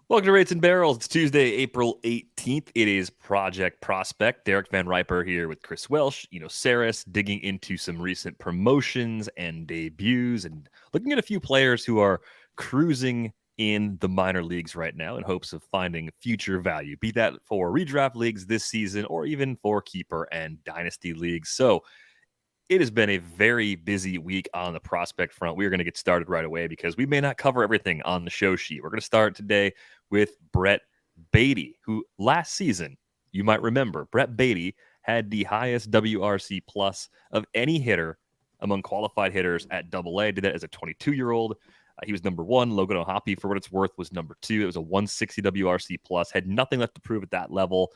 Welcome to Rates and Barrels. It's Tuesday, April 18th. It is Project Prospect. Derek Van Riper here with Chris Welsh, Saris, digging into some recent promotions and debuts and looking at a few players who are cruising in the minor leagues right now in hopes of finding future value, be that for redraft leagues this season or even for keeper and dynasty leagues. So it has been a very busy week on the prospect front. We are going to get started right away because we may not cover everything on the show sheet. We're going to start today with Brett Baty, who last season, you might remember, Brett Baty had the highest WRC plus of any hitter among qualified hitters at AA. Did that as a 22-year-old. He was number one. Logan O'Hoppe, for what it's worth, was number two. It was a 160 WRC plus. Had nothing left to prove at that level.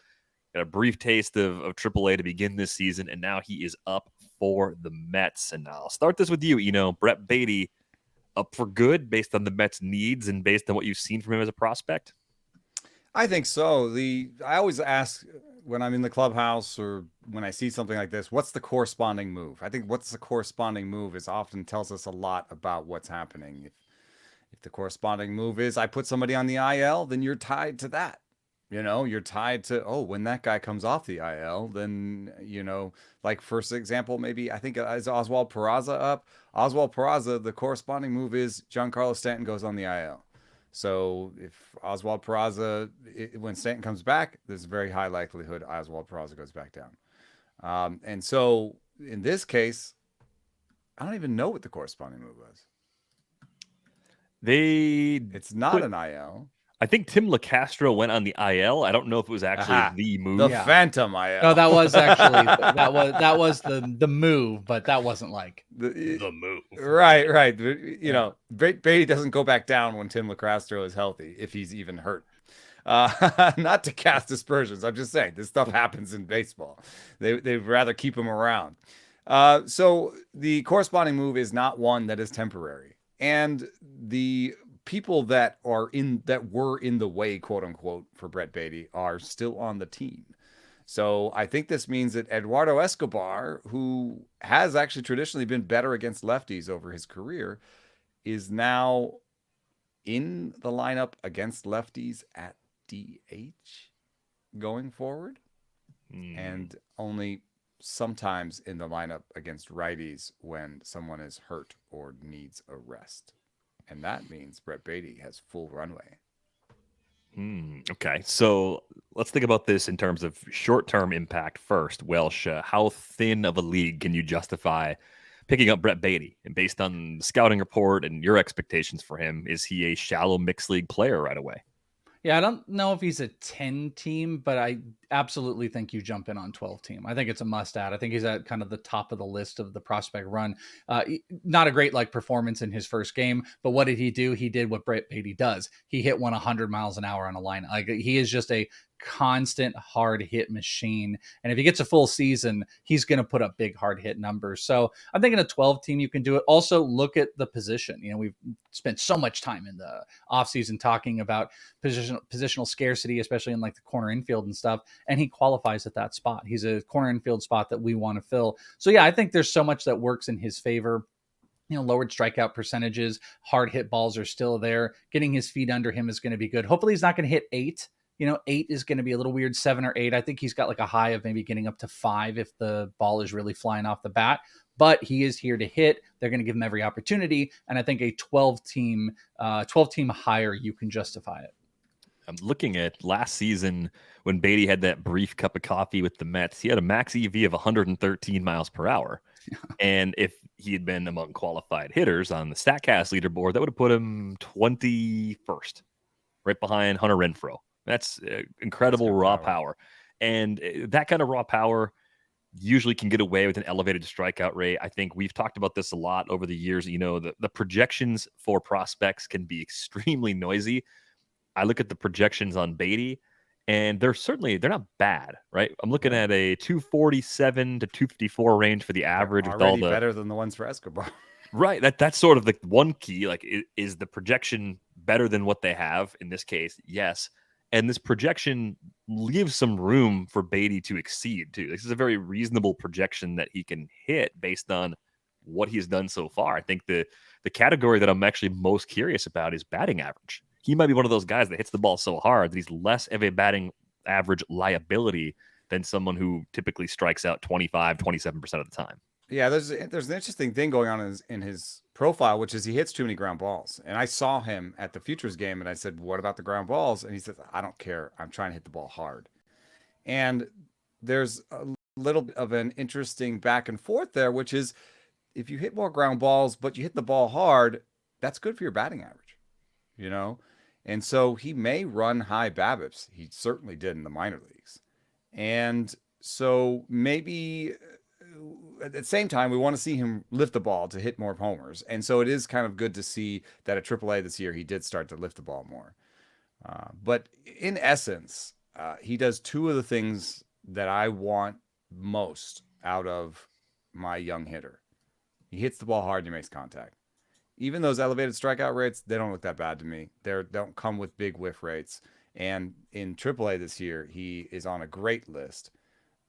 Got a brief taste of AAA to begin this season, and now he is up for the Mets. And I'll start this with you. Brett Baty up for good based on the Mets' needs and based on what you've seen from him as a prospect? I think so. I always ask when I'm in the clubhouse or when I see something like this, what's the corresponding move? I think what's the corresponding move is often tells us a lot about what's happening. If the corresponding move is I put somebody on the IL, then you're tied to that. You're tied to, when that guy comes off the IL, then, like first example, maybe I think is Oswald Peraza up. Oswald Peraza, the corresponding move is Giancarlo Stanton goes on the IL. So if Oswald Peraza, when Stanton comes back, there's a very high likelihood Oswald Peraza goes back down. And so in this case, I don't even know what the corresponding move was. It's not an IL. I think Tim LaCastro went on the IL. I don't know if it was actually the move. The Phantom IL. No, that was actually that was the move, but that wasn't like the move. Right. Baty doesn't go back down when Tim LaCastro is healthy, if he's even hurt. Not to cast aspersions. I'm just saying this stuff happens in baseball. They'd rather keep him around. So the corresponding move is not one that is temporary, and the people that were in the way, quote unquote, for Brett Baty are still on the team. So I think this means that Eduardo Escobar, who has actually traditionally been better against lefties over his career, is now in the lineup against lefties at DH going forward, and only sometimes in the lineup against righties when someone is hurt or needs a rest. And that means Brett Baty has full runway. Okay, so let's think about this in terms of short-term impact first. Welsh, how thin of a league can you justify picking up Brett Baty? And based on the scouting report and your expectations for him, is he a shallow mixed league player right away? Yeah, I don't know if he's a 10 team, but I absolutely think you jump in on 12 team. I think it's a must add. I think he's at kind of the top of the list of the prospect run. Not a great performance in his first game, but what did he do? He did what Brett Baty does. He hit 100 miles an hour on a line. He is just a constant hard hit machine. And if he gets a full season, he's going to put up big hard hit numbers. So I'm thinking a 12 team, you can do it. Also look at the position. We've spent so much time in the offseason talking about positional scarcity, especially in the corner infield and stuff. And he qualifies at that spot. He's a corner infield spot that we want to fill. So yeah, I think there's so much that works in his favor. Lowered strikeout percentages, hard hit balls are still there. Getting his feet under him is going to be good. Hopefully he's not going to hit 8. 8 is going to be a little weird. 7 or 8. I think he's got a high of maybe getting up to 5 if the ball is really flying off the bat. But he is here to hit. They're going to give him every opportunity. And I think a 12 team higher, you can justify it. I'm looking at last season when Baty had that brief cup of coffee with the Mets. He had a max EV of 113 miles per hour. And if he had been among qualified hitters on the StatCast leaderboard, that would have put him 21st, right behind Hunter Renfroe. That's incredible raw power. And that kind of raw power usually can get away with an elevated strikeout rate. I think we've talked about this a lot over the years. The projections for prospects can be extremely noisy. I look at the projections on Baty, and they're not bad, right? I'm looking at a 247 to 254 range for the average. They're already better than the ones for Escobar. Right. That's sort of the one key. Is the projection better than what they have in this case? Yes. And this projection leaves some room for Baty to exceed too. This is a very reasonable projection that he can hit based on what he's done so far. I think the category that I'm actually most curious about is batting average. he might be one of those guys that hits the ball so hard that he's less of a batting average liability than someone who typically strikes out 25, 27% of the time. Yeah, there's an interesting thing going on in his profile, which is he hits too many ground balls. And I saw him at the Futures game, and I said, "What about the ground balls?" And he says, "I don't care. I'm trying to hit the ball hard." And there's a little bit of an interesting back and forth there, which is if you hit more ground balls, but you hit the ball hard, that's good for your batting average, you know? And so he may run high BABIPs. He certainly did in the minor leagues. And so maybe at the same time, we want to see him lift the ball to hit more homers. And so it is kind of good to see that at AAA this year, he did start to lift the ball more. But in essence, he does two of the things that I want most out of my young hitter. He hits the ball hard and he makes contact. Even those elevated strikeout rates, they don't look that bad to me. They don't come with big whiff rates. And in AAA this year, he is on a great list.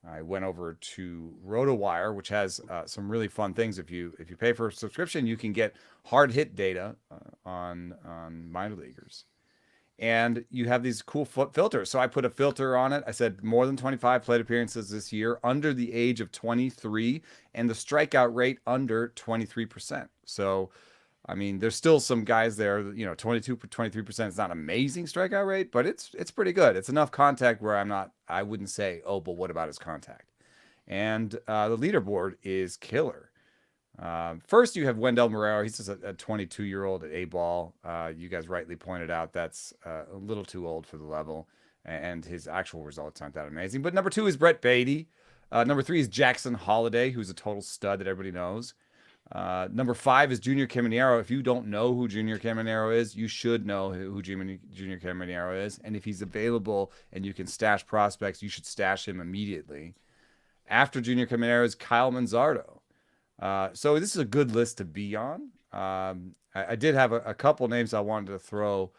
I went over to RotoWire, which has some really fun things. If you pay for a subscription, you can get hard hit data on minor leaguers. And you have these cool filters. So I put a filter on it. I said more than 25 plate appearances this year, under the age of 23, and the strikeout rate under 23%. So, I mean, there's still some guys there, 22, 23% is not an amazing strikeout rate, but it's pretty good. It's enough contact where I wouldn't say, oh, but what about his contact? And the leaderboard is killer. First, you have Wendell Moreira. He's just a 22-year-old at A-ball. You guys rightly pointed out that's a little too old for the level, and his actual results aren't that amazing. But number 2 is Brett Baty. Number 3 is Jackson Holiday, who's a total stud that everybody knows. Number 5 is Junior Caminero. If you don't know who Junior Caminero is, you should know who Junior Caminero is. And if he's available and you can stash prospects, you should stash him immediately. After Junior Caminero is Kyle Manzardo. So this is a good list to be on. I did have a couple names I wanted to throw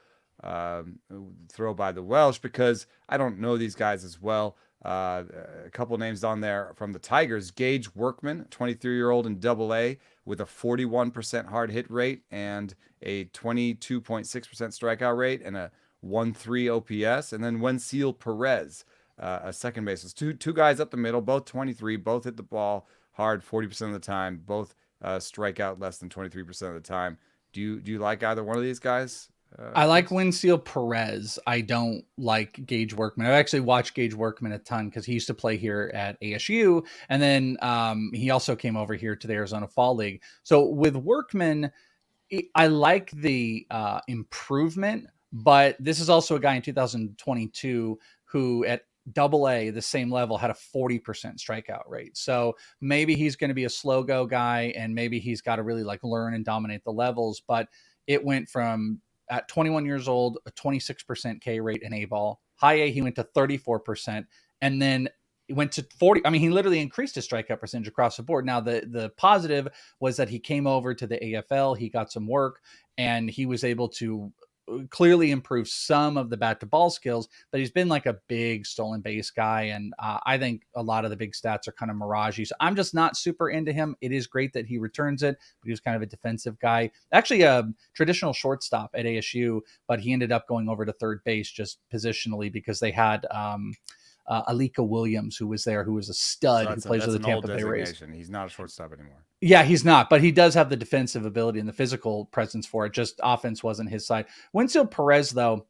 by the Welsh because I don't know these guys as well. A couple names on there from the Tigers. Gage Workman, 23-year-old in AA with a 41% hard hit rate and a 22.6% strikeout rate and a 1.3 OPS. And then Wensiel Perez, a second baseman. Two guys up the middle, both 23, both hit the ball hard 40% of the time, both strike out less than 23% of the time. Do you like either one of these guys? I like Wensiel Perez. I don't like Gage Workman. I've actually watched Gage Workman a ton because he used to play here at ASU. And then he also came over here to the Arizona Fall League. So with Workman, I like the improvement, but this is also a guy in 2022 who at AA, the same level, had a 40% strikeout rate. So maybe he's going to be a slow go guy and maybe he's got to really learn and dominate the levels. But it went from at 21 years old, a 26% K rate in A-ball. High A, he went to 34%. And then it went to 40. I mean, he literally increased his strikeout percentage across the board. Now, the positive was that he came over to the AFL. He got some work and he was able to clearly improve some of the bat to ball skills, but he's been a big stolen base guy. And I think a lot of the big stats are kind of mirage. So I'm just not super into him. It is great that he returns it, but he was kind of a defensive guy, actually a traditional shortstop at ASU, but he ended up going over to third base just positionally because they had, Alika Williams, who was there, who was a stud, who plays with the Tampa Bay Rays. He's not a shortstop anymore. Yeah, he's not, but he does have the defensive ability and the physical presence for it. Just offense wasn't his side. Wensiel Perez, though,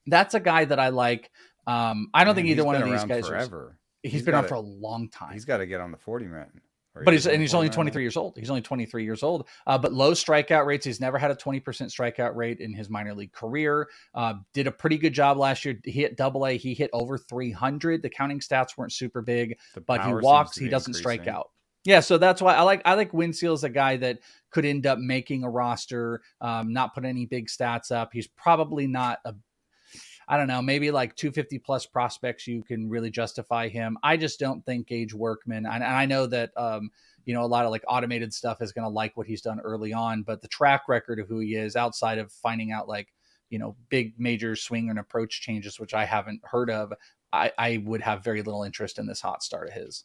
that's a guy that I like. I don't think either one of these guys forever. He's been around for a long time. He's got to get on the 40 man. But he's only 23 years old. He's only 23 years old. But low strikeout rates. He's never had a 20% strikeout rate in his minor league career. Did a pretty good job last year. He hit AA. He hit over 300. The counting stats weren't super big, but he walks. He doesn't strike out. Yeah, so that's why I like Wensiel as a guy that could end up making a roster, not put any big stats up. He's probably not I don't know, maybe 250 plus prospects, you can really justify him. I just don't think Gage Workman, and I know that, a lot of automated stuff is going to like what he's done early on, but the track record of who he is outside of finding out big major swing and approach changes, which I haven't heard of, I would have very little interest in this hot start of his.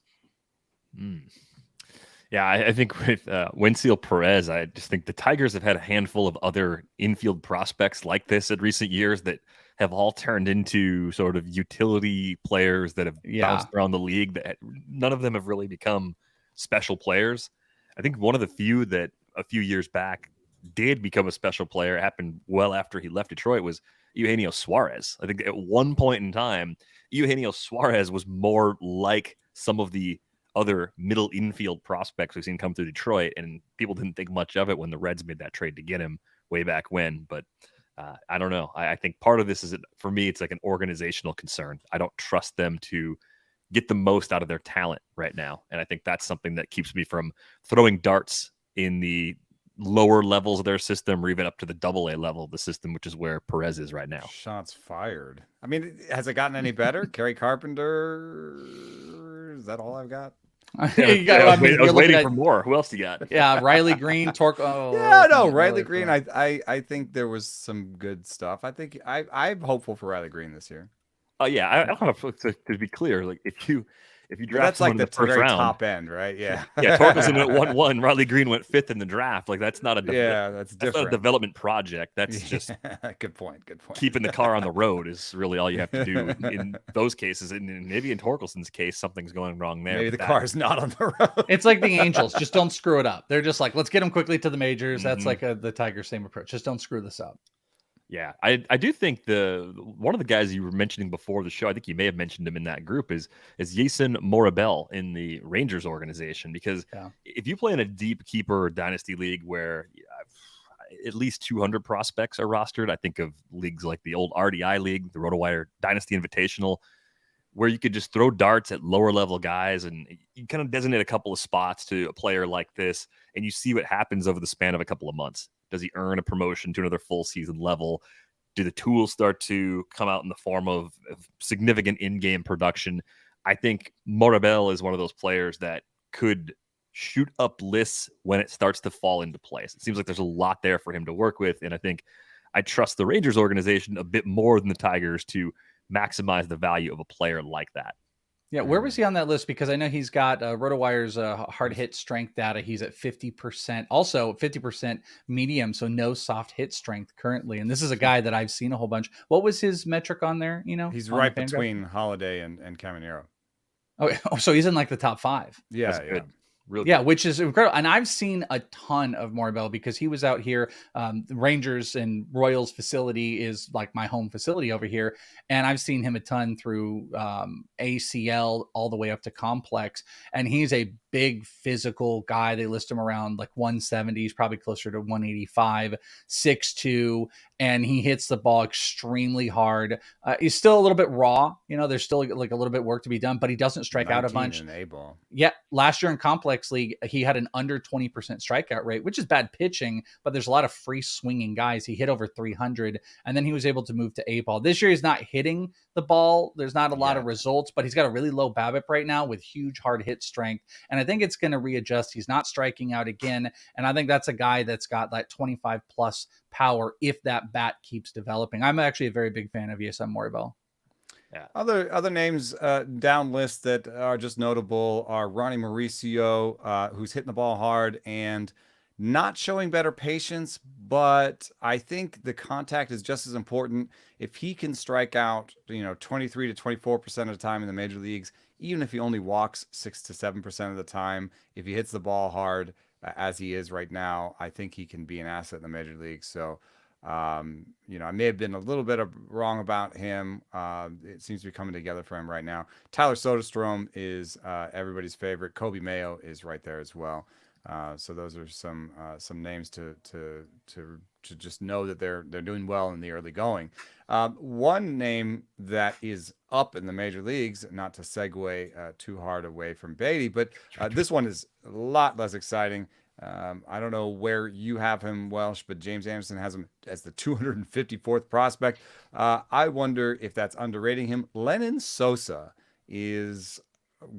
Yeah, I think with Wensiel Perez, I just think the Tigers have had a handful of other infield prospects like this in recent years that have all turned into sort of utility players that have Yeah. bounced around the league. That none of them have really become special players. I think one of the few that a few years back did become a special player, it happened well after he left Detroit, was Eugenio Suarez. I think at one point in time, Eugenio Suarez was more like some of the other middle infield prospects we've seen come through Detroit, and people didn't think much of it when the Reds made that trade to get him way back when. But I don't know. I think part of this is, for me, it's like an organizational concern. I don't trust them to get the most out of their talent right now, and I think that's something that keeps me from throwing darts in the lower levels of their system, or even up to the AA level of the system, which is where Perez is right now. Shots fired. I mean, has it gotten any better? Kerry Carpenter. Is that all I've got? You got- I I mean, was you're looking waiting at- for more. Who else you got? Yeah, Riley Green, Torque. Oh, Yeah, no, yeah, Riley Green. I think there was some good stuff. I think I'm hopeful for Riley Green this year. Oh yeah, I want to be clear. Like if you But draft that's like someone in the the first very round, top end, right? Yeah. yeah, Torkelson went 1-1. Riley Green went 5th in the draft. Like that's not a Yeah, that's that's not a different. development project. That's just Good point. Good point. keeping the car on the road is really all you have to do in those cases. And maybe in Torkelson's case, something's going wrong there. Maybe but the car's not on the road. It's like the Angels. Just don't screw it up. They're just like, let's get him quickly to the majors. That's Mhm. like the Tigers' same approach. Just don't screw this up. Yeah, I do think one of the guys you were mentioning before the show, I think you may have mentioned him in that group, is Yeison Morrobel in the Rangers organization. Because if you play in a deep keeper dynasty league where at least 200 prospects are rostered, I think of leagues like the old RDI league, the RotoWire Dynasty Invitational, where you could just throw darts at lower level guys and you kind of designate a couple of spots to a player like this, and you see what happens over the span of a couple of months. Does he earn a promotion to another full season level? Do the tools start to come out in the form of significant in-game production? I think Morrobel is one of those players that could shoot up lists when it starts to fall into place. It seems like there's a lot there for him to work with, and I think I trust the Rangers organization a bit more than the Tigers to maximize the value of a player like that. Yeah, where was he on that list? Because I know he's got RotoWire's hard hit strength data. He's at 50%, also 50% medium, so no soft hit strength currently. And this is a guy that I've seen a whole bunch. What was his metric on there? You know, He's on right the Fangraph? between Holiday and Caminero. Oh, so he's in like the top 5. Yeah, That's good. Real Yeah, good. which is incredible. And I've seen a ton of Morrobel because he was out here. The Rangers and Royals facility is like my home facility over here. And I've seen him a ton through ACL all the way up to complex. And he's a big physical guy. They list him around like 170. He's probably closer to 185, 6'2", and he hits the ball extremely hard. He's still a little bit raw. You know, there's still like a little bit work to be done, but he doesn't strike out a bunch. In A-ball. Yeah, last year in complex league, he had an under 20% strikeout rate, which is bad pitching, but there's a lot of free swinging guys. He hit over 300, and then he was able to move to A-ball. This year, he's not hitting the ball. There's not a lot of results, but he's got a really low BABIP right now with huge hard hit strength, and I think it's going to readjust. He's not striking out again, and I think that's a guy that's got that 25 plus power if that bat keeps developing. I'm actually a very big fan of Yeison Morrobel. Yeah. Other names down list that are just notable are Ronnie Mauricio, who's hitting the ball hard and not showing better patience, but I think the contact is just as important. If he can strike out, 23 to 24% of the time in the major leagues, even if he only walks 6 to 7% of the time, if he hits the ball hard as he is right now, I think he can be an asset in the major leagues. So, I may have been a little bit wrong about him. It seems to be coming together for him right now. Tyler Soderstrom is everybody's favorite. Kobe Mayo is right there as well. So those are some names to just know that they're doing well in the early going. One name that is up in the major leagues, not to segue too hard away from Baty, but this one is a lot less exciting. I don't know where you have him, Welsh, but James Anderson has him as the 254th prospect. I wonder if that's underrating him. Lenyn Sosa is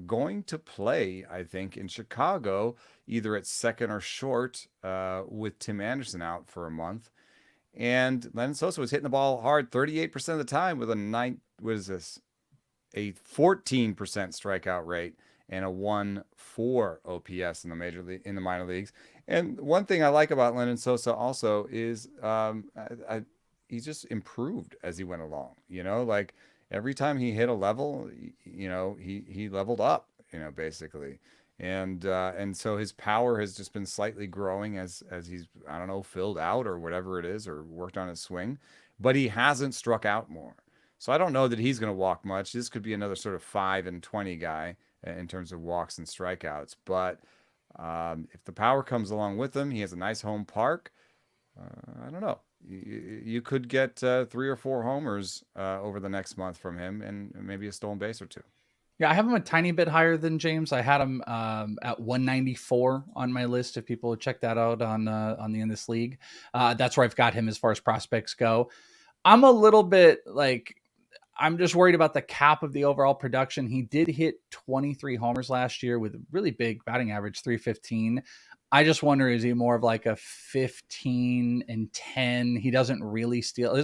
going to play, I think, in Chicago, either at second or short, with Tim Anderson out for a month. And Lenyn Sosa was hitting the ball hard 38% of the time with a 14% strikeout rate and a 1.4 OPS in the minor leagues. And one thing I like about Lenyn Sosa also is he just improved as he went along. Like every time he hit a level, he leveled up. Basically. And so his power has just been slightly growing as he's, I don't know, filled out or whatever it is, or worked on his swing, but he hasn't struck out more. So I don't know that he's going to walk much. This could be another sort of 5 and 20 guy in terms of walks and strikeouts. But if the power comes along with him, he has a nice home park. I don't know. You could get 3 or 4 homers over the next month from him, and maybe a stolen base or 2. Yeah, I have him a tiny bit higher than James. I had him at 194 on my list. If people would check that out on the In This League, that's where I've got him as far as prospects go. I'm a little bit like, I'm just worried about the cap of the overall production. He did hit 23 homers last year with a really big batting average, 315. I just wonder, is he more of like a 15 and 10? He doesn't really steal.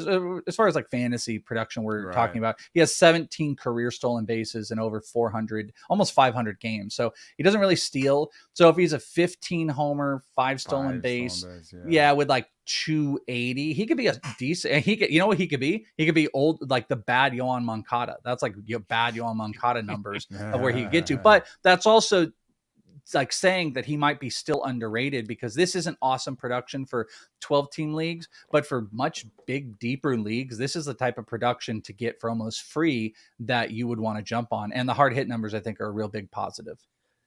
As far as like fantasy production we're talking about, he has 17 career stolen bases in over 400, almost 500 games. So he doesn't really steal. So if he's a 15 homer, 5 stolen base, yeah, with like 280, he could be a decent. He could, you know what he could be? He could be old, like the bad Yohan Moncada. That's like your bad Yohan Moncada numbers of where he could get to. But that's also like saying that he might be still underrated, because this isn't awesome production for 12-team leagues, but for much big, deeper leagues, this is the type of production to get for almost free that you would want to jump on. And the hard hit numbers, I think, are a real big positive.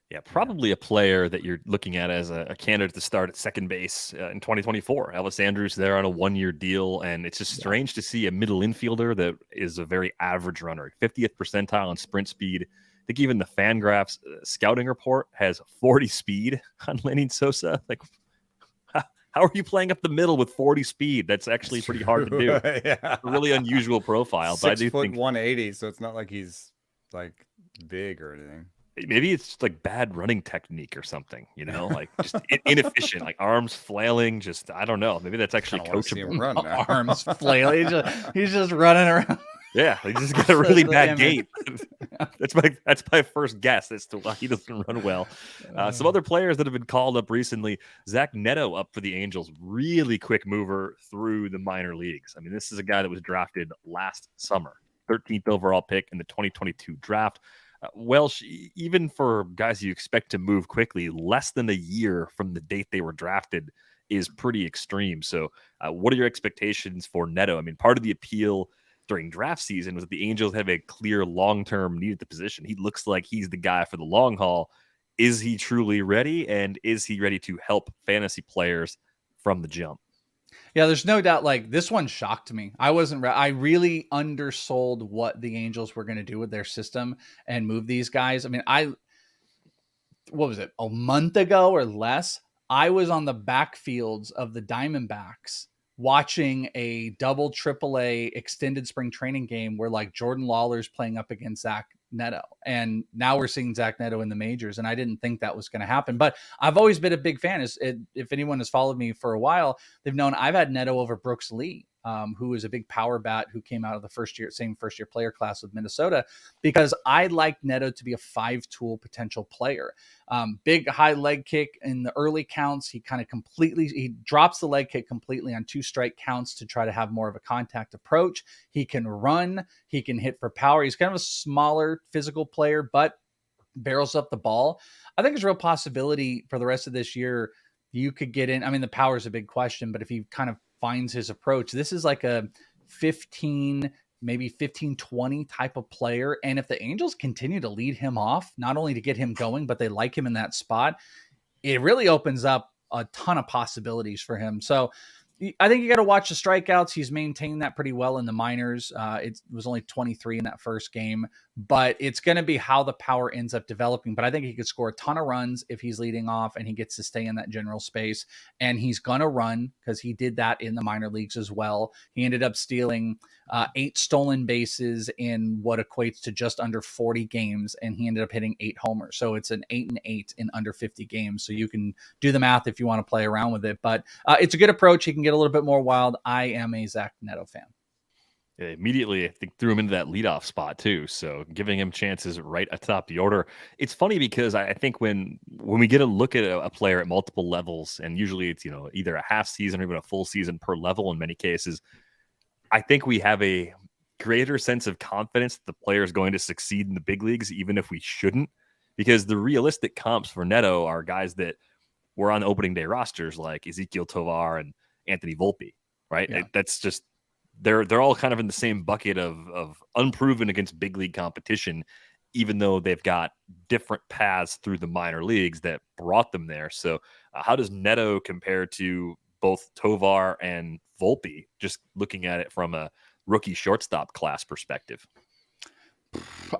Yeah, probably a player that you're looking at as a candidate to start at second base in 2024. Elvis Andrus there on a 1-year deal, and it's just strange to see a middle infielder that is a very average runner, 50th percentile in sprint speed. I think even the Fangraphs scouting report has 40 speed on Lenyn Sosa. Like, how are you playing up the middle with 40 speed? That's actually pretty hard to do. Yeah. A really unusual profile. 6 but I do foot think 180, so it's not like he's like big or anything. Maybe it's just like bad running technique or something, like just inefficient, like arms flailing. Just, I don't know. Maybe that's actually coachable. Run now. Arms flailing. He's just running around. Yeah, he just got a really bad gait. That's my first guess as to why he doesn't run well. Some other players that have been called up recently: Zach Neto up for the Angels, really quick mover through the minor leagues. I mean, this is a guy that was drafted last summer, 13th overall pick in the 2022 draft. Welsh, even for guys you expect to move quickly, less than a year from the date they were drafted is pretty extreme. So, what are your expectations for Neto? I mean, part of the appeal during draft season was that the Angels have a clear long-term need at the position. He looks like he's the guy for the long haul. Is he truly ready? And is he ready to help fantasy players from the jump? Yeah, there's no doubt. Like, this one shocked me. I really undersold what the Angels were going to do with their system and move these guys. I mean, what was it, a month ago or less? I was on the backfields of the Diamondbacks watching a double AAA extended spring training game where like Jordan Lawler's playing up against Zach Neto. And now we're seeing Zach Neto in the majors. And I didn't think that was going to happen, but I've always been a big fan. If anyone has followed me for a while, they've known I've had Neto over Brooks Lee, who is a big power bat who came out of the same first year player class with Minnesota, because I like Neto to be a 5-tool potential player. Big high leg kick in the early counts. He drops the leg kick completely on 2 strike counts to try to have more of a contact approach. He can run, he can hit for power. He's kind of a smaller physical player, but barrels up the ball. I think there's a real possibility for the rest of this year you could get in. I mean, the power is a big question, but if he kind of finds his approach, this is like a 15, maybe 15-20 type of player. And if the Angels continue to lead him off, not only to get him going, but they like him in that spot, it really opens up a ton of possibilities for him. So I think you got to watch the strikeouts. He's maintained that pretty well in the minors. It was only 23 in that first game, but it's going to be how the power ends up developing. But I think he could score a ton of runs if he's leading off and he gets to stay in that general space. And he's going to run because he did that in the minor leagues as well. He ended up stealing 8 stolen bases in what equates to just under 40 games. And he ended up hitting 8 homers. So it's an 8 and 8 in under 50 games. So you can do the math if you want to play around with it, but it's a good approach. He can get a little bit more wild. I am a Zach Neto fan. Immediately, I think threw him into that leadoff spot too. So giving him chances right atop the order. It's funny because I think when we get a look at a player at multiple levels, and usually it's either a half season or even a full season per level in many cases, I think we have a greater sense of confidence that the player is going to succeed in the big leagues, even if we shouldn't, because the realistic comps for Neto are guys that were on the opening day rosters like Ezekiel Tovar and Anthony Volpe, right? Yeah. That's just they're all kind of in the same bucket of unproven against big league competition, even though they've got different paths through the minor leagues that brought them there. So how does Neto compare to both Tovar and Volpe, just looking at it from a rookie shortstop class perspective?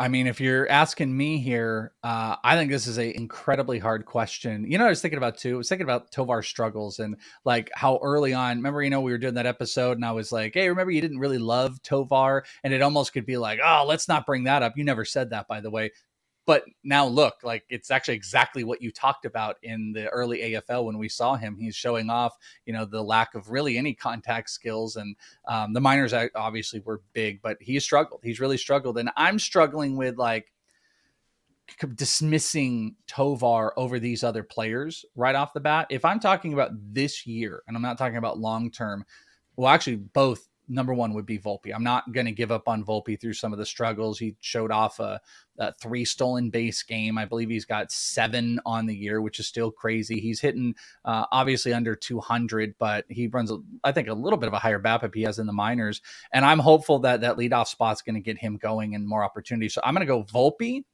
I mean, if you're asking me here, I think this is a incredibly hard question. I was thinking about too. I was thinking about Tovar's struggles and like how early on. Remember, we were doing that episode, and I was like, "Hey, remember you didn't really love Tovar," and it almost could be like, "Oh, let's not bring that up." You never said that, by the way. But now look, like it's actually exactly what you talked about in the early AFL when we saw him. He's showing off, the lack of really any contact skills, and the minors obviously were big, but he's struggled. He's really struggled, and I'm struggling with like dismissing Tovar over these other players right off the bat. If I'm talking about this year, and I'm not talking about long term, well, actually both. Number one would be Volpe. I'm not going to give up on Volpe through some of the struggles. He showed off a 3 stolen base game. I believe he's got 7 on the year, which is still crazy. He's hitting obviously under 200, but he runs, I think, a little bit of a higher BABIP he has in the minors. And I'm hopeful that that leadoff spot's going to get him going and more opportunities. So I'm going to go Volpe.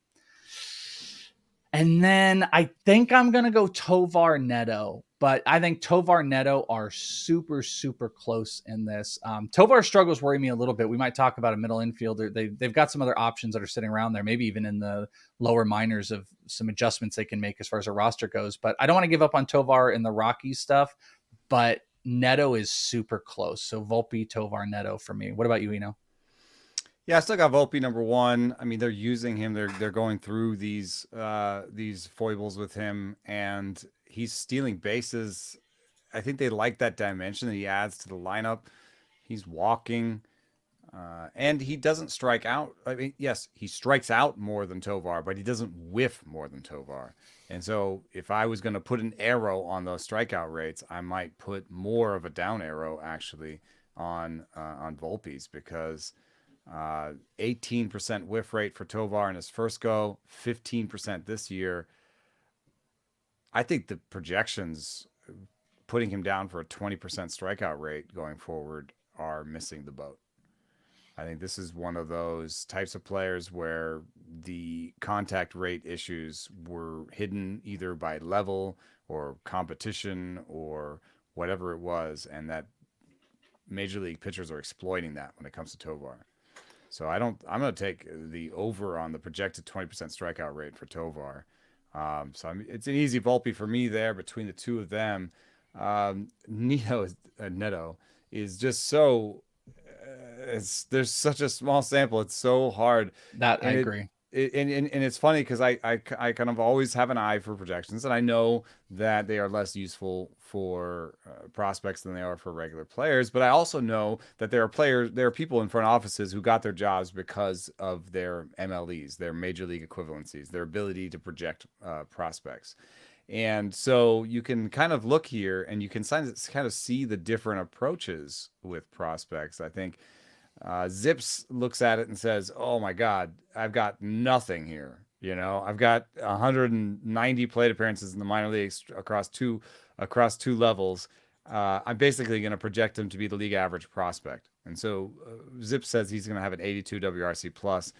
And then I think I'm going to go Tovar Neto, but I think Tovar Neto are super, super close in this. Tovar struggles worry me a little bit. We might talk about a middle infielder. They've got some other options that are sitting around there, maybe even in the lower minors of some adjustments they can make as far as a roster goes. But I don't want to give up on Tovar in the Rockies stuff, but Neto is super close. So Volpe, Tovar, Neto for me. What about you, Eno? Yeah, I still got Volpe number one. I mean, they're using him. They're going through these foibles with him, and he's stealing bases. I think they like that dimension that he adds to the lineup. He's walking, and he doesn't strike out. I mean, yes, he strikes out more than Tovar, but he doesn't whiff more than Tovar. And so, if I was going to put an arrow on those strikeout rates, I might put more of a down arrow actually on Volpe's, because 18% whiff rate for Tovar in his first go, 15% this year. I think the projections putting him down for a 20% strikeout rate going forward are missing the boat. I think this is one of those types of players where the contact rate issues were hidden either by level or competition or whatever it was, and that major league pitchers are exploiting that when it comes to Tovar. So I'm going to take the over on the projected 20% strikeout rate for Tovar. It's an easy Volpe for me there between the two of them. Neto is just so, there's such a small sample. It's so hard. That I agree. And it's funny because I kind of always have an eye for projections, and I know that they are less useful for prospects than they are for regular players. But I also know that there are people in front offices who got their jobs because of their MLEs, their major league equivalencies, their ability to project prospects. And so you can kind of look here and you can kind of see the different approaches with prospects. I think Zips looks at it and says, "Oh my God, I've got nothing here. I've got 190 plate appearances in the minor leagues across two levels. I'm basically going to project him to be the league average prospect." And so Zips says he's going to have an 82 WRC plus,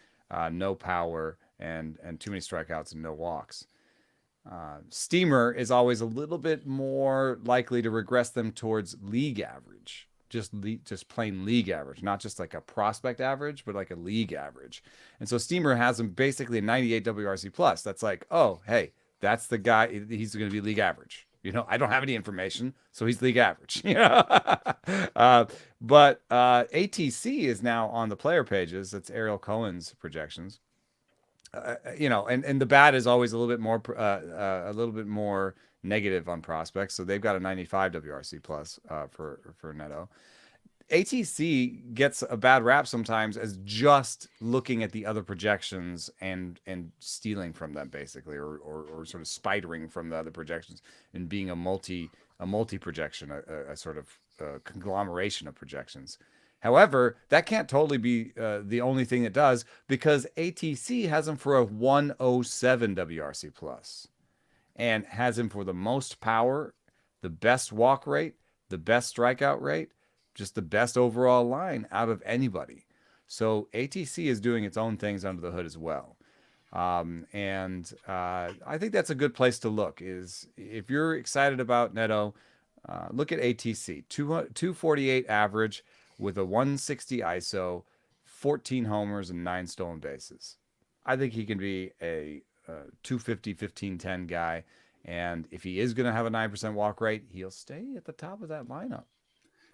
no power, and too many strikeouts and no walks. Steamer is always a little bit more likely to regress them towards league average. Just plain league average, not just like a prospect average, but like a league average. And so Steamer has him basically a 98 WRC plus. That's like, oh, hey, that's the guy. He's going to be league average. I don't have any information, so he's league average. But ATC is now on the player pages. That's Ariel Cohen's projections. And the bat is always a little bit more negative on prospects. So they've got a 95 WRC plus for Neto. ATC gets a bad rap sometimes as just looking at the other projections and stealing from them basically, or sort of spidering from the other projections and being a multi projection, a sort of conglomeration of projections. However, that can't totally be the only thing it does, because ATC has him for a 107 WRC plus and has him for the most power, the best walk rate, the best strikeout rate, just the best overall line out of anybody. So ATC is doing its own things under the hood as well. And I think that's a good place to look, is if you're excited about Neto, look at ATC, 248 average with a 160 ISO, 14 homers and 9 stolen bases. I think he can be a 250, 15-10 guy. And if he is going to have a 9% walk rate, he'll stay at the top of that lineup.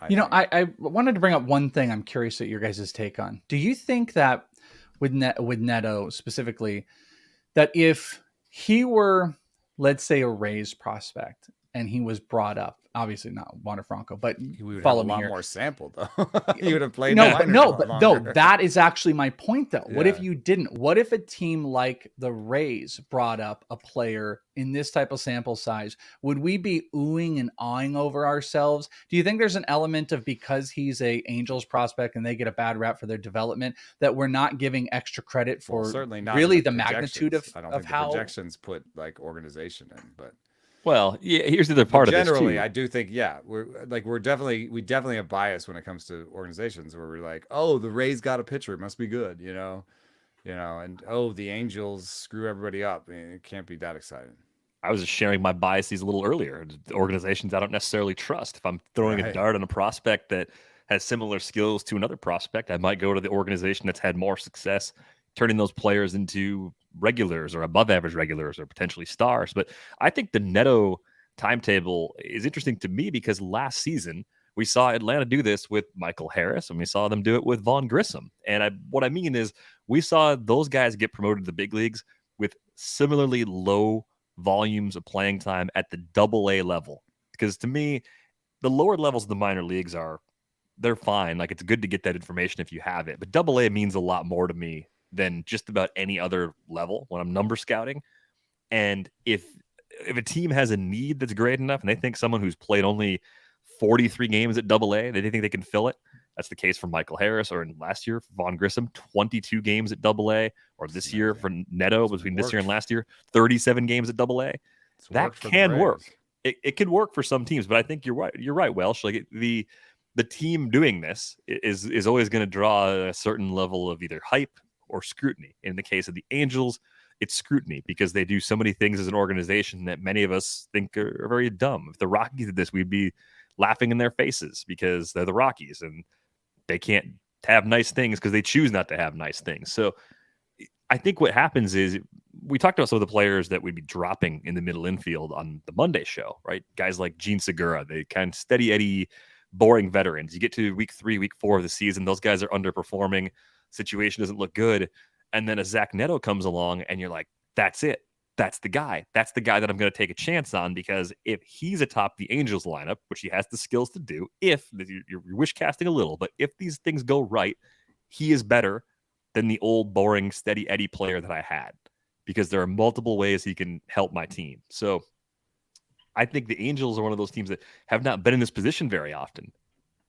I wanted to bring up one thing I'm curious at your guys' take on. Do you think that with Neto specifically, that if he were, let's say, a Rays prospect and he was brought up, obviously not Wander Franco, but we would follow have a me lot here. more sample though. He would have played no, that is actually my point though. What if Yeah. you didn't? What if a team like the Rays brought up a player in this type of sample size? Would we be oohing and awing over ourselves? Do you think there's an element of, because he's a Angels prospect and they get a bad rap for their development, that we're not giving extra credit for certainly not really in the magnitude of I don't of think how the projections put like organization in, but Well, yeah, here's the other part of this generally, too. I do think, yeah, we definitely have bias when it comes to organizations where we're like, oh, the Rays got a pitcher, it must be good, and oh, the Angels screw everybody up. I mean, it can't be that exciting. I was just sharing my biases a little earlier. The organizations I don't necessarily trust. If I'm throwing a Right. dart on a prospect that has similar skills to another prospect, I might go to the organization that's had more success turning those players into regulars or above average regulars or potentially stars. But I think the Neto timetable is interesting to me because last season we saw Atlanta do this with Michael Harris and we saw them do it with Vaughn Grissom. And what I mean is we saw those guys get promoted to the big leagues with similarly low volumes of playing time at the AA level. Because to me, the lower levels of the minor leagues they're fine. Like, it's good to get that information if you have it. But AA means a lot more to me than just about any other level when I'm number scouting. And if a team has a need that's great enough and they think someone who's played only 43 games at AA, they think they can fill it. That's the case for Michael Harris, or in last year for Vaughn Grissom, 22 games at AA, or this year for Neto, between this year and last year, 37 games at AA. That can work. It can work for some teams, but I think you're right. You're right, Welsh. Like, the team doing this is always going to draw a certain level of either hype or scrutiny. In the case of the Angels, it's scrutiny because they do so many things as an organization that many of us think are very dumb. If the Rockies did this, we'd be laughing in their faces because they're the Rockies and they can't have nice things because they choose not to have nice things. So I think what happens is, we talked about some of the players that we'd be dropping in the middle infield on the Monday show, right? Guys like Gene Segura, they kind of steady Eddie, boring veterans. You get to week 3, week 4 of the season, those guys are underperforming. Situation doesn't look good. And then a Zach Neto comes along and you're like, that's it. That's the guy. That's the guy that I'm going to take a chance on, because if he's atop the Angels lineup, which he has the skills to do, if you're wish casting a little, but if these things go right, he is better than the old, boring, steady Eddie player that I had, because there are multiple ways he can help my team. So I think the Angels are one of those teams that have not been in this position very often.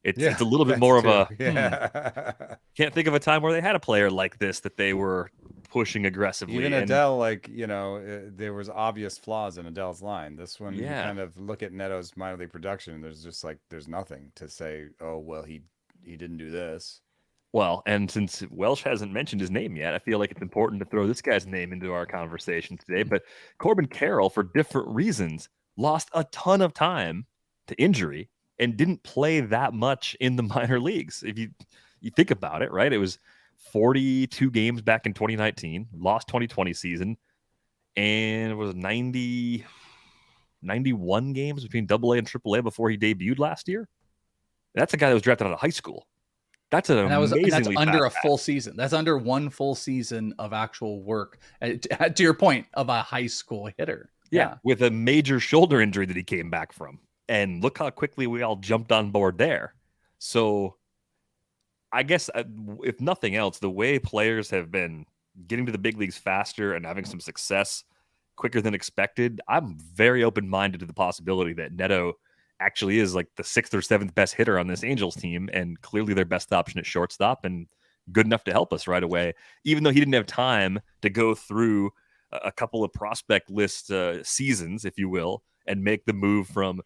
It's a little bit more of a can't think of a time where they had a player like this that they were pushing aggressively. Even Adele, there was obvious flaws in Adele's line. This one, you kind of look at Neto's minor league production, and there's nothing to say, oh, well, he didn't do this. Well, and since Welsh hasn't mentioned his name yet, I feel like it's important to throw this guy's name into our conversation today. But Corbin Carroll, for different reasons, lost a ton of time to injury and didn't play that much in the minor leagues. If you think about it, right? It was 42 games back in 2019, lost 2020 season, and it was 91 games between AA and AAA before he debuted last year. That's a guy that was drafted out of high school. That's an amazingly that's under a fast full season. That's under one full season of actual work. To your point, of a high school hitter. Yeah, with a major shoulder injury that he came back from. And look how quickly we all jumped on board there. So I guess if nothing else, the way players have been getting to the big leagues faster and having some success quicker than expected, I'm very open-minded to the possibility that Neto actually is like the 6th or 7th best hitter on this Angels team, and clearly their best option at shortstop and good enough to help us right away, even though he didn't have time to go through a couple of prospect list seasons, if you will, and make the move from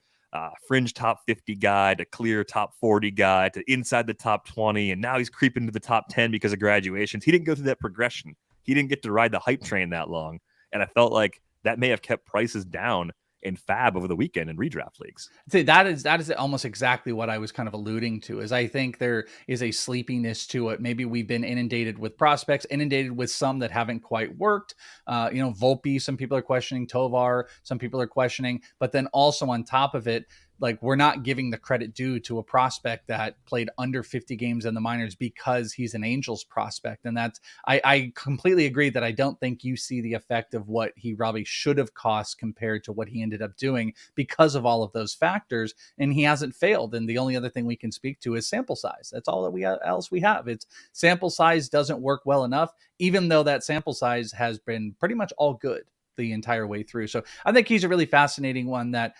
fringe top 50 guy to clear top 40 guy to inside the top 20. And now he's creeping to the top 10 because of graduations. He didn't go through that progression. He didn't get to ride the hype train that long. And I felt like that may have kept prices down in fab over the weekend in redraft leagues. See, that is almost exactly what I was kind of alluding to, is I think there is a sleepiness to it. Maybe we've been inundated with prospects, inundated with some that haven't quite worked. Volpe, some people are questioning. Tovar, some people are questioning. But then also on top of it, like, we're not giving the credit due to a prospect that played under 50 games in the minors because he's an Angels prospect. And that's, I completely agree that I don't think you see the effect of what he probably should have cost compared to what he ended up doing because of all of those factors. And he hasn't failed. And the only other thing we can speak to is sample size. That's all that else we have. It's sample size doesn't work well enough, even though that sample size has been pretty much all good the entire way through. So I think he's a really fascinating one that,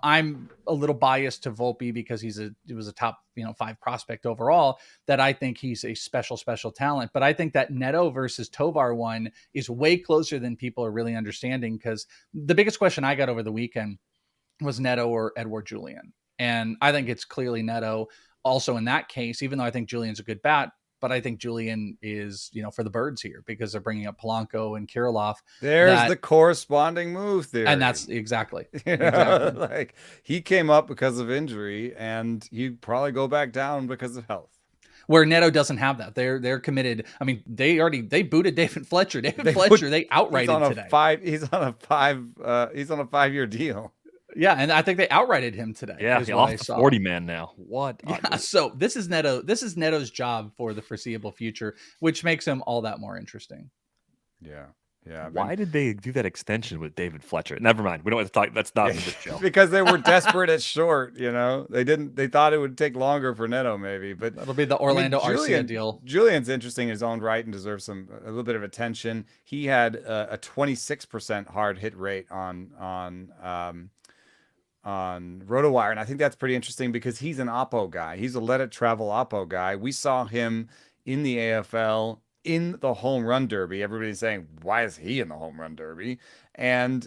I'm a little biased to Volpe because he was a top, 5 prospect overall, that I think he's a special talent. But I think that Neto versus Tovar one is way closer than people are really understanding, because the biggest question I got over the weekend was Neto or Edouard Julien. And I think it's clearly Neto also in that case, even though I think Julian's a good bat. But I think Julien is, for the birds here because they're bringing up Polanco and Kirilloff. There's the corresponding move theory. And that's exactly. Like, he came up because of injury, and he'd probably go back down because of health. Where Neto doesn't have that. They're committed. I mean, they booted David Fletcher. They outrighted today. He's on a 5-year deal. Yeah, and I think they outrighted him today. Yeah, he's off the 40 man now. What? Yeah, so this is Neto. This is Neto's job for the foreseeable future, which makes him all that more interesting. Yeah. Why did they do that extension with David Fletcher? Never mind. We don't have to talk. That's not in this show. Because they were desperate at short. They thought it would take longer for Neto, maybe. But that'll be the Orlando Arcia deal. Julian's interesting in his own right and deserves a little bit of attention. He had a 26% hard hit rate on RotoWire, and I think that's pretty interesting because he's an oppo guy. He's a let it travel oppo guy. We saw him in the AFL in the home run derby. Everybody's saying, why is he in the home run derby? And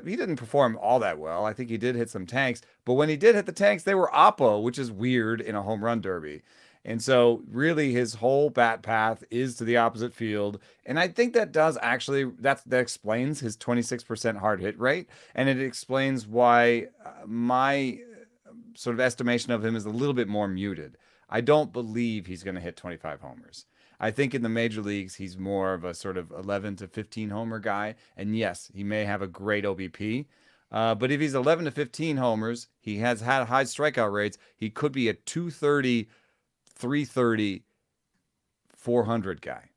he didn't perform all that well. I think he did hit some tanks, but when he did hit the tanks, they were oppo, which is weird in a home run derby. And so really his whole bat path is to the opposite field. And I think that does actually, that explains his 26% hard hit rate. And it explains why my sort of estimation of him is a little bit more muted. I don't believe he's going to hit 25 homers. I think in the major leagues, he's more of a sort of 11 to 15 homer guy. And yes, he may have a great OBP. But if he's 11 to 15 homers, he has had high strikeout rates. He could be a 230, 330, 400 guy.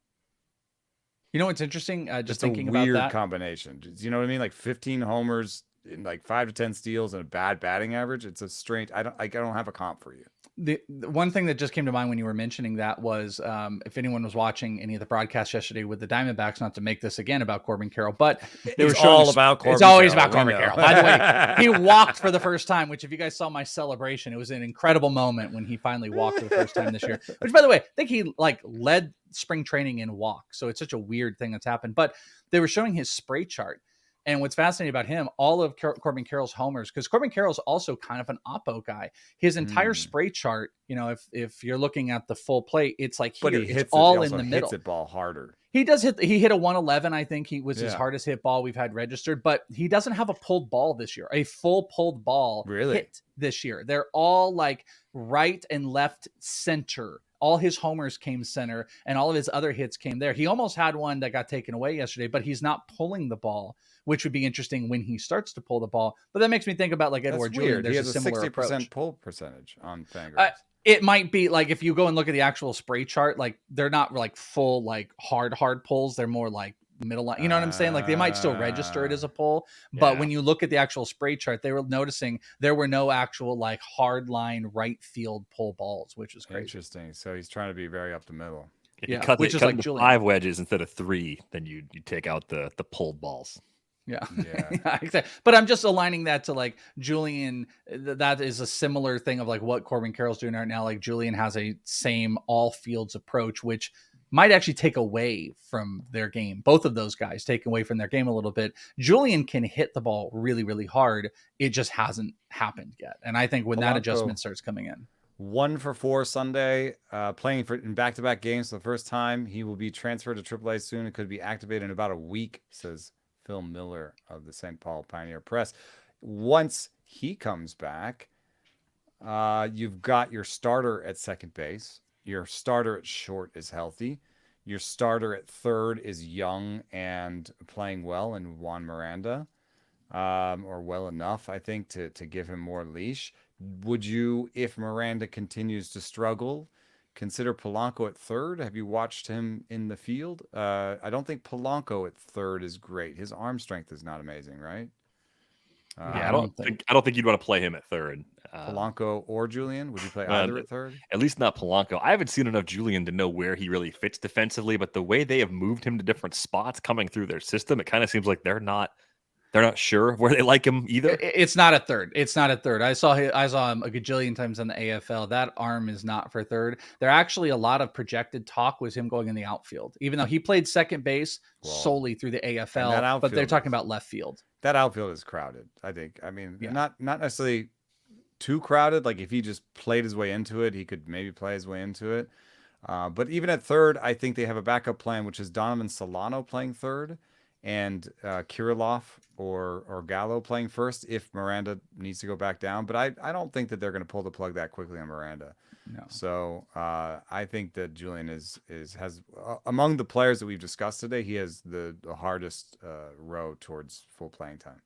You know what's interesting? Just thinking about that. Weird combination. You know what I mean? Like 15 homers and like 5 to 10 steals and a bad batting average. It's a strange. I don't have a comp for you. The one thing that just came to mind when you were mentioning that was if anyone was watching any of the broadcasts yesterday with the Diamondbacks, not to make this again about Corbin Carroll, but they were all about Corbin. It's always about Corbin Carroll. By the way, he walked for the first time, which if you guys saw my celebration, it was an incredible moment when he finally walked for the first time this year. Which, by the way, I think he led spring training in walk. So it's such a weird thing that's happened. But they were showing his spray chart. And what's fascinating about him, all of Corbin Carroll's homers, because Corbin Carroll's also kind of an oppo guy. His entire spray chart, if you're looking at the full plate, it's like here, it's all in the middle. Hits it ball harder. He does hit. He hit a 111. I think he was his hardest hit ball we've had registered. But he doesn't have a pulled ball this year. A full pulled ball hit this year. They're all like right and left center. All his homers came center, and all of his other hits came there. He almost had one that got taken away yesterday, but he's not pulling the ball, which would be interesting when he starts to pull the ball. But that makes me think about like Edouard Julien. There's he has a similar 60% approach. pull percentage on Fangraphs. It might be like if you go and look at the actual spray chart, like they're not like full like hard pulls. They're more like middle line. You know what I'm saying? Like they might still register it as a pull, but when you look at the actual spray chart, they were noticing there were no actual like hard line right field pull balls, which is crazy. Interesting. So he's trying to be very up the middle. Yeah, which is cut like into Julien. 5 wedges instead of 3, then you take out the pulled balls. Yeah. Yeah. Exactly. But I'm just aligning that to like Julien. That is a similar thing of like what Corbin Carroll's doing right now. Like Julien has a same all fields approach, which might actually take away from their game. Both of those guys take away from their game a little bit. Julien can hit the ball really, really hard. It just hasn't happened yet. And I think when that adjustment starts coming in. 1 for 4 Sunday, playing in back-to-back games for the first time. He will be transferred to AAA soon. It could be activated in about a week, says Phil Miller of the St. Paul Pioneer Press. Once he comes back, you've got your starter at second base. Your starter at short is healthy. Your starter at third is young and playing well in Juan Miranda, or well enough, I think, to give him more leash. Would you, if Miranda continues to struggle, consider Polanco at third? Have you watched him in the field? I don't think Polanco at third is great. His arm strength is not amazing, right? I don't think you'd want to play him at third. Polanco or Julien? Would you play either at third? At least not Polanco. I haven't seen enough Julien to know where he really fits defensively, but the way they have moved him to different spots coming through their system, it kind of seems like they're not sure where they like him either. It's not a third. It's not a third. I saw him a gajillion times in the AFL. That arm is not for third. There actually a lot of projected talk was him going in the outfield, even though he played second base solely through the AFL. But they're talking about left field. That outfield is crowded, I think. I mean, not necessarily too crowded. Like if he just played his way into it, he could maybe play his way into it. But even at third, I think they have a backup plan, which is Donovan Solano playing third, and Kirilloff or Gallo playing first if Miranda needs to go back down. But I don't think that they're going to pull the plug that quickly on Miranda. No. So I think that Julien has among the players that we've discussed today, he has the hardest road towards full playing time.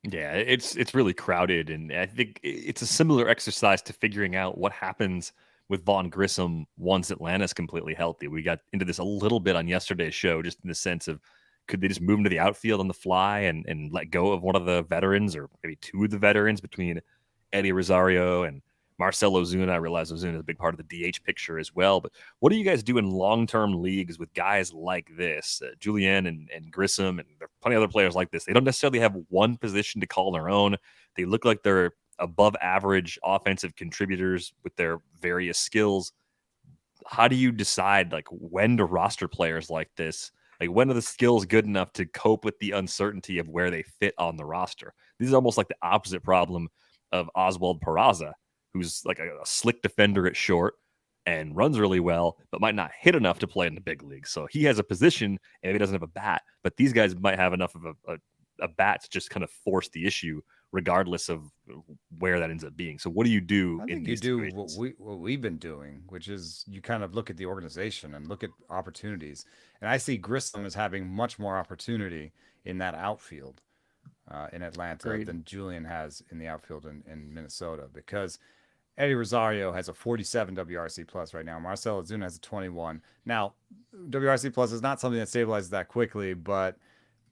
Yeah, it's really crowded, and I think it's a similar exercise to figuring out what happens with Vaughn Grissom once Atlanta's completely healthy. We got into this a little bit on yesterday's show, just in the sense of could they just move him to the outfield on the fly and let go of one of the veterans or maybe 2 of the veterans between Eddie Rosario and Marcell Ozuna. I realize Ozuna is a big part of the DH picture as well. But what do you guys do in long-term leagues with guys like this, Julien and Grissom, and there are plenty of other players like this? They don't necessarily have one position to call their own. They look like they're above average offensive contributors with their various skills. How do you decide like when to roster players like this? Like, when are the skills good enough to cope with the uncertainty of where they fit on the roster? This is almost like the opposite problem of Oswald Peraza, who's like a slick defender at short and runs really well, but might not hit enough to play in the big league. So he has a position and he doesn't have a bat, but these guys might have enough of a bat to just kind of force the issue regardless of where that ends up being. So what do you do? I think you do what we've been doing, which is you kind of look at the organization and look at opportunities. And I see Grissom as having much more opportunity in that outfield in Atlanta than Julien has in the outfield in Minnesota, because Eddie Rosario has a 47 WRC plus right now. Marcell Ozuna has a 21. Now, WRC plus is not something that stabilizes that quickly, but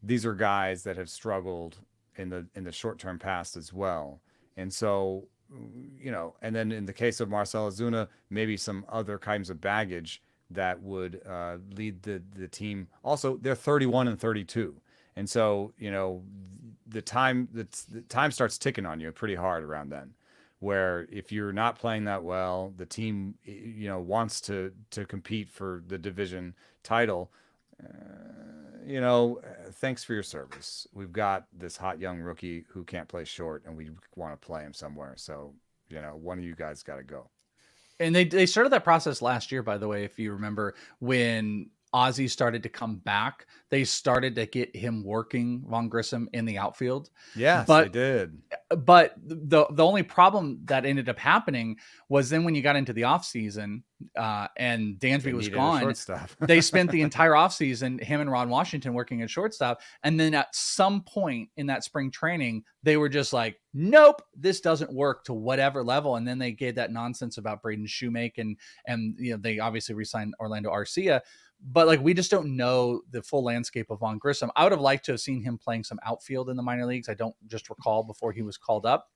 these are guys that have struggled in the short-term past as well. And so, and then in the case of Marcell Ozuna, maybe some other kinds of baggage that would lead the team. Also, they're 31 and 32. And so, the time starts ticking on you pretty hard around then, where if you're not playing that well, the team, wants to compete for the division title. Thanks for your service. We've got this hot young rookie who can't play short, and we want to play him somewhere. So, one of you guys got to go. And they started that process last year, by the way, if you remember, when Ozzy started to come back, they started to get him working Vaughn Grissom in the outfield. Yes, they did. But the only problem that ended up happening was then when you got into the offseason and Dansby was gone, they spent the entire offseason, him and Ron Washington, working at shortstop. And then at some point in that spring training, they were just like, nope, this doesn't work to whatever level. And then they gave that nonsense about Braden Shoemake and they obviously re-signed Orlando Arcia. But like, we just don't know the full landscape of Vaughn Grissom. I would have liked to have seen him playing some outfield in the minor leagues. I don't just recall before he was called up,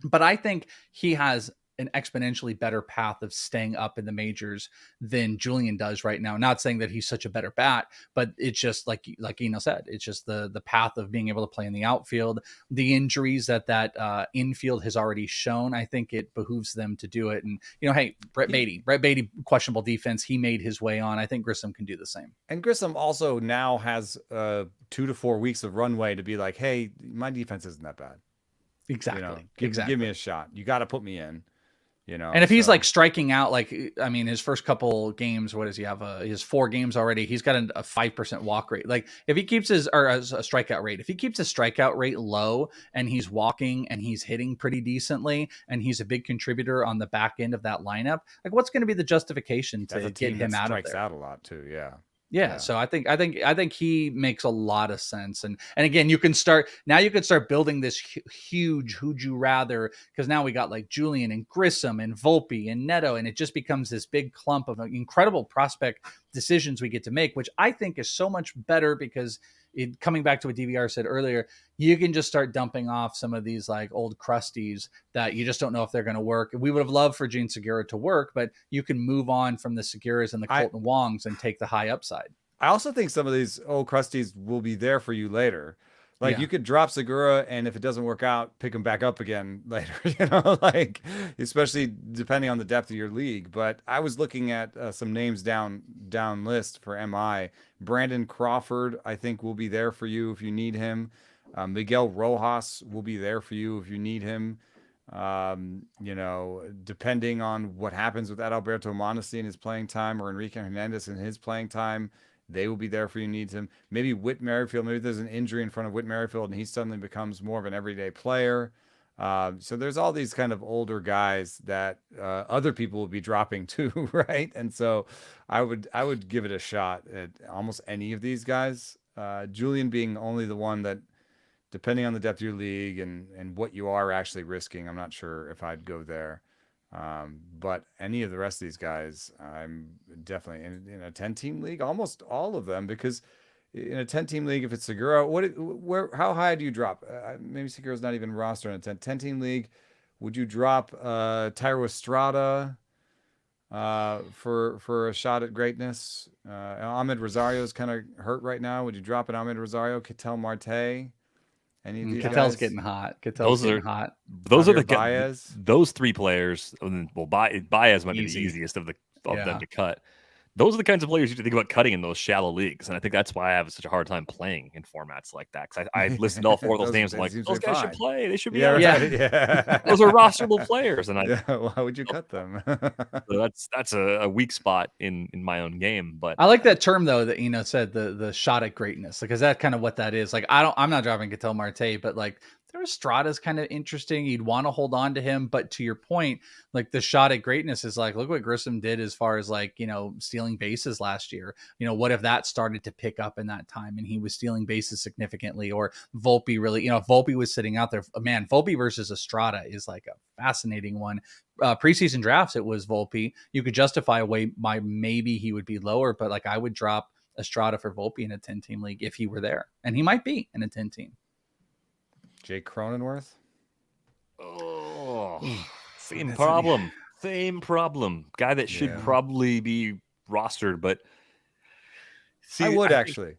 but I think he has an exponentially better path of staying up in the majors than Julien does right now. Not saying that he's such a better bat, but it's just like Eno said, it's just the path of being able to play in the outfield, the injuries that infield has already shown. I think it behooves them to do it. And, hey, Brett Baty, questionable defense. He made his way on. I think Grissom can do the same. And Grissom also now has 2 to 4 weeks of runway to be like, hey, my defense isn't that bad. Exactly. Give me a shot. You got to put me in. And if he's like striking out, his first couple games, what does he have? He has 4 games already. He's got a 5% walk rate. Like, if he keeps a strikeout rate, if he keeps his strikeout rate low and he's walking and he's hitting pretty decently and he's a big contributor on the back end of that lineup, like, what's going to be the justification to get him out of there? Strikes out a lot too. Yeah. So I think he makes a lot of sense. And again, you can start building this huge who'd you rather, because now we got like Julien and Grissom and Volpe and Neto, and it just becomes this big clump of incredible prospect decisions we get to make, which I think is so much better because coming back to what DVR said earlier, you can just start dumping off some of these like old crusties that you just don't know if they're going to work. We would have loved for Gene Segura to work, but you can move on from the Seguras and the Colton Wongs and take the high upside. I also think some of these old crusties will be there for you later. Like, you could drop Segura, and if it doesn't work out, pick him back up again later, like, especially depending on the depth of your league. But I was looking at some names down list for MI. Brandon Crawford, I think, will be there for you if you need him. Miguel Rojas will be there for you if you need him. Depending on what happens with Adalberto Mondesi in his playing time, or Enrique Hernandez in his playing time, they will be there for you. Needs him. Maybe Whit Merrifield. Maybe there's an injury in front of Whit Merrifield, and he suddenly becomes more of an everyday player. So there's all these kind of older guys that other people will be dropping too, right? And so I would give it a shot at almost any of these guys. Julien being only the one that, depending on the depth of your league and what you are actually risking, I'm not sure if I'd go there. But any of the rest of these guys, I'm definitely in a 10-team league, almost all of them, because in a 10-team league, if it's Segura, how high do you drop? Maybe Segura's not even rostered in a 10-team league. Would you drop Thairo Estrada for a shot at greatness? Ahmed Rosario's kind of hurt right now. Would you drop an Ahmed Rosario, Ketel Marte? Ketel's getting hot. Those are the guys. Those 3 players. Well, Baez might be the easiest of them to cut. Those are the kinds of players you have to think about cutting in those shallow leagues, and I think that's why I have such a hard time playing in formats like that. Because I listened to all 4 of those names, and like, those guys should play. They should be. Yeah. Those are rosterable players, and why would you cut them? So that's a weak spot in my own game. But I like that term though that said, the shot at greatness, because that's kind of what that is. Like, I'm not dropping Ketel Marte, but like, Estrada's kind of interesting. You'd want to hold on to him, but to your point, like, the shot at greatness is like, look what Grissom did as far as like, stealing bases last year. What if that started to pick up in that time and he was stealing bases significantly? Or Volpe really, Volpe was sitting out there. Man, Volpe versus Estrada is like a fascinating one. Preseason drafts, it was Volpe. You could justify why maybe he would be lower, but like, I would drop Estrada for Volpe in a 10-team league if he were there, and he might be in a 10-team. Jake Cronenworth. Oh, same problem. Guy that should probably be rostered, but I would actually.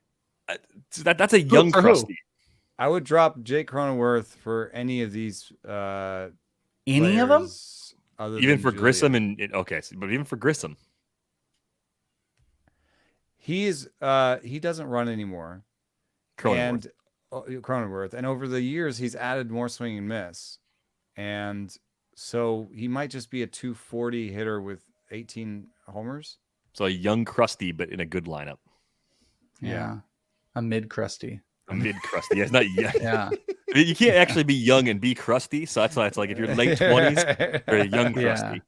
That's a young crusty. I would drop Jake Cronenworth for any of these. Any of them? Even for Grissom but even for Grissom, he doesn't run anymore. Cronenworth, and over the years he's added more swing and miss, and so he might just be a 240 hitter with 18 homers. So a young crusty, but in a good lineup. Yeah. A mid crusty. Yeah, it's not young. Yeah. You can't actually be young and be crusty, so that's why it's like if you're late 20s, you're a young crusty.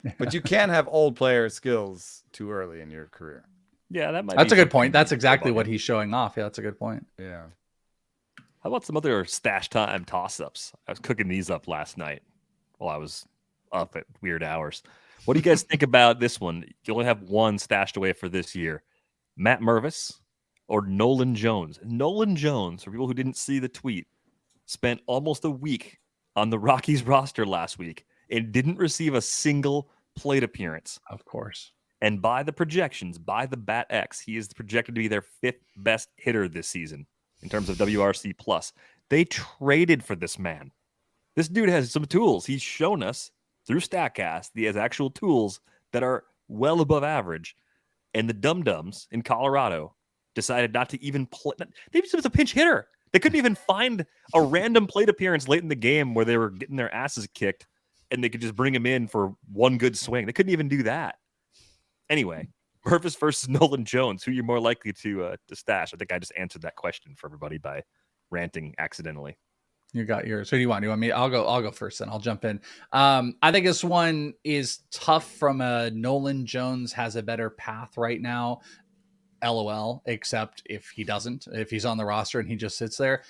Yeah. But you can have old player skills too early in your career. Yeah, that's a good point. That's exactly what he's showing off. Yeah, that's a good point. Yeah. How about some other stash time toss-ups? I was cooking these up last night while I was up at weird hours. What do you guys think about this one? You only have one stashed away for this year. Matt Mervis or Nolan Jones. Nolan Jones, for people who didn't see the tweet, spent almost a week on the Rockies roster last week and didn't receive a single plate appearance. Of course. And by the projections, by the Bat X, he is projected to be their 5th best hitter this season in terms of WRC plus. They traded for this man. This dude has some tools. He's shown us through StatCast he has actual tools that are well above average. And the dum-dums in Colorado decided not to even play. They just was a pinch hitter. They couldn't even find a random plate appearance late in the game where they were getting their asses kicked and they could just bring him in for one good swing. They couldn't even do that. Anyway, Mervis versus Nolan Jones, who you're more likely to stash? I think I just answered that question for everybody by ranting accidentally. You got yours. Who do you want? Do you want me? I'll go first, then I'll jump in. I think this one is tough from a Nolan Jones has a better path right now. LOL, except if he doesn't, if he's on the roster and he just sits there.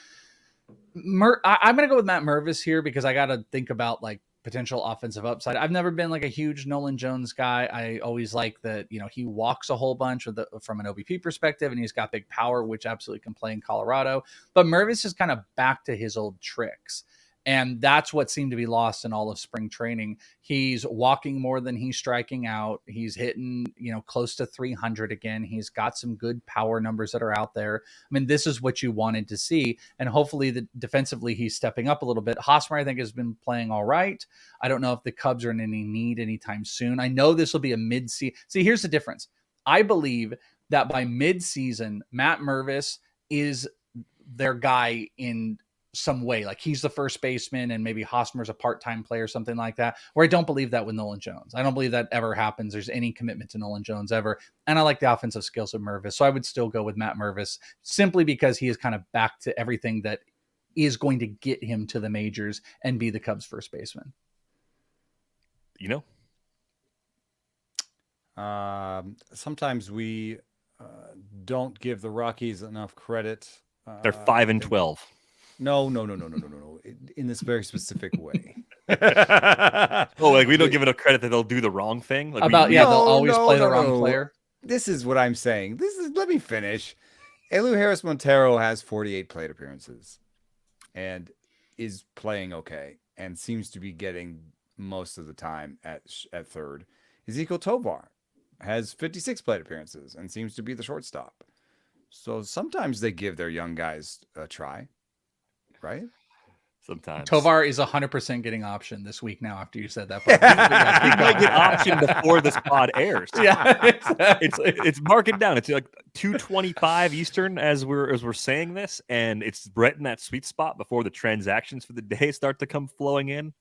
I'm going to go with Matt Mervis here because I got to think about like potential offensive upside. I've never been like a huge Nolan Jones guy. I always like that, he walks a whole bunch from an OBP perspective, and he's got big power, which absolutely can play in Colorado. But Mervis is kind of back to his old tricks. And that's what seemed to be lost in all of spring training. He's walking more than he's striking out. He's hitting, close to 300 again. He's got some good power numbers that are out there. I mean, this is what you wanted to see. And hopefully defensively, he's stepping up a little bit. Hosmer, I think, has been playing all right. I don't know if the Cubs are in any need anytime soon. I know this will be a mid-season. See, here's the difference. I believe that by mid-season, Matt Mervis is their guy in some way, like he's the first baseman and maybe Hosmer's a part-time player, something like that, where I don't believe that with Nolan Jones. I don't believe that ever happens. There's any commitment to Nolan Jones ever. And I like the offensive skills of Mervis. So I would still go with Matt Mervis simply because he is kind of back to everything that is going to get him to the majors and be the Cubs first baseman. Sometimes we don't give the Rockies enough credit. They're 5-12. No. In this very specific way. We don't give enough credit that they'll do the wrong thing. Like they'll always play the wrong player. This is what I'm saying. Let me finish. Elu Harris Montero has 48 plate appearances and is playing okay and seems to be getting most of the time at third. Ezequiel Tovar has 56 plate appearances and seems to be the shortstop. So sometimes they give their young guys a try. Right? Sometimes Tovar is 100% getting option this week now after you said that. He might get option before this pod airs. Yeah, exactly. It's mark it down. It's like 2:25 Eastern as we're saying this, and it's right in that sweet spot before the transactions for the day start to come flowing in.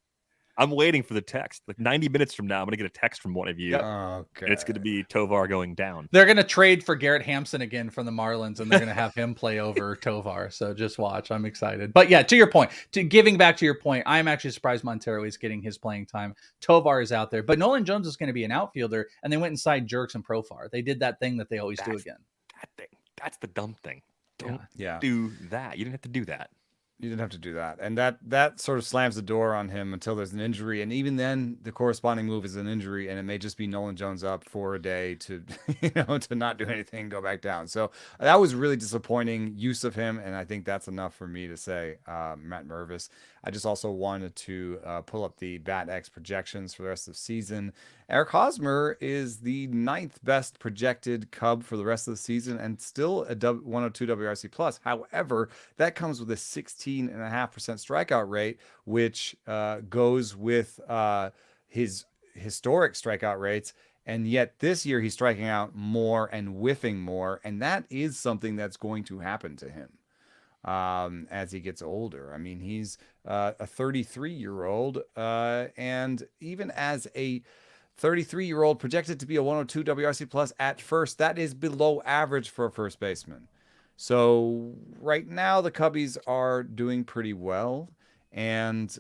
I'm waiting for the text. Like 90 minutes from now, I'm going to get a text from one of you. Okay. And it's going to be Tovar going down. They're going to trade for Garrett Hampson again from the Marlins, and they're going to have him play over Tovar. So just watch. I'm excited. But yeah, to your point, giving back to your point, I'm actually surprised Montero is getting his playing time. Tovar is out there. But Nolan Jones is going to be an outfielder, and they went and signed Jerks and Profar. They did that thing that they always do again. That thing. That's the dumb thing. Don't Yeah. do that. You didn't have to do that. You didn't have to do that. And that sort of slams the door on him until there's an injury. And even then, the corresponding move is an injury, and it may just be Nolan Jones up for a day to, to not do anything, go back down. So that was really disappointing use of him. And I think that's enough for me to say Matt Mervis. I just also wanted to pull up the Bat X projections for the rest of the season. Eric Hosmer is the 9th best projected Cub for the rest of the season and still a 102 WRC plus. However, that comes with a 16.5% strikeout rate, which goes with his historic strikeout rates. And yet this year he's striking out more and whiffing more. And that is something that's going to happen to him as he gets older. I mean, he's a 33-year-old and even as a 33-year-old projected to be a 102 WRC plus at first, that is below average for a first baseman. So right now the Cubbies are doing pretty well, and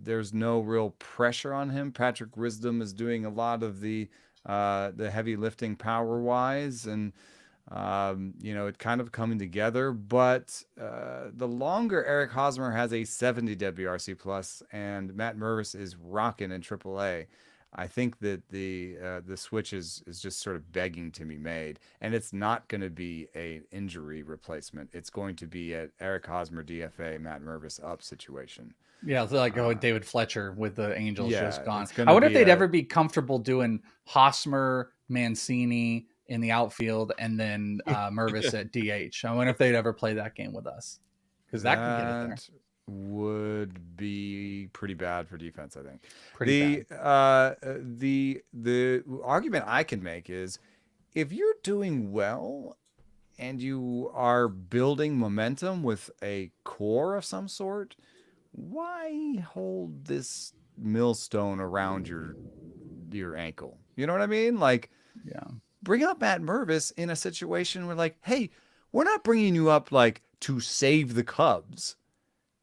there's no real pressure on him. Patrick Wisdom is doing a lot of the heavy lifting power wise, and it kind of coming together. But the longer Eric Hosmer has a 70 WRC plus and Matt Mervis is rocking in AAA, I think that the switch is just sort of begging to be made, and it's not going to be a injury replacement. It's going to be an Eric Hosmer DFA Matt Mervis up situation. Yeah, so like David Fletcher with the Angels just gone. it's gonna I wonder if be they'd ever be comfortable doing Hosmer, Mancini in the outfield, and then Mervis at DH. I wonder if they'd ever play that game with us, because that could get it there. Would be pretty bad for defense, I think. Pretty bad. The argument I can make is if you're doing well and you are building momentum with a core of some sort, why hold this millstone around your ankle? You know what I mean? Like, Yeah. bring up Matt Mervis in a situation where, like, hey, we're not bringing you up like to save the Cubs.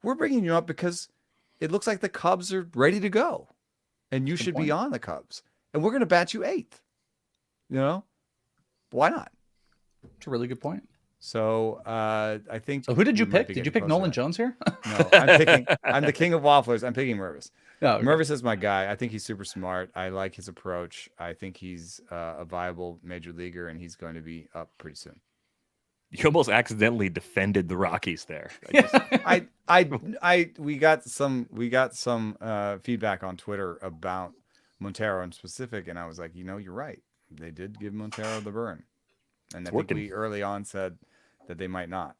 We're bringing you up because it looks like the Cubs are ready to go, and you should be on the Cubs, and we're going to bat you eighth. You know, why not? It's a really good point. So I think. So who did you pick? Did you pick Nolan Jones here? No, I'm the king of wafflers. I'm picking Mervis. Oh, okay. Mervis is my guy. I think he's super smart. I like his approach. I think he's a viable major leaguer, and he's going to be up pretty soon. You almost accidentally defended the Rockies there. We got some feedback on Twitter about Montero in specific, and I was like, you're right. They did give Montero the burn, and I think we early on said that they might not.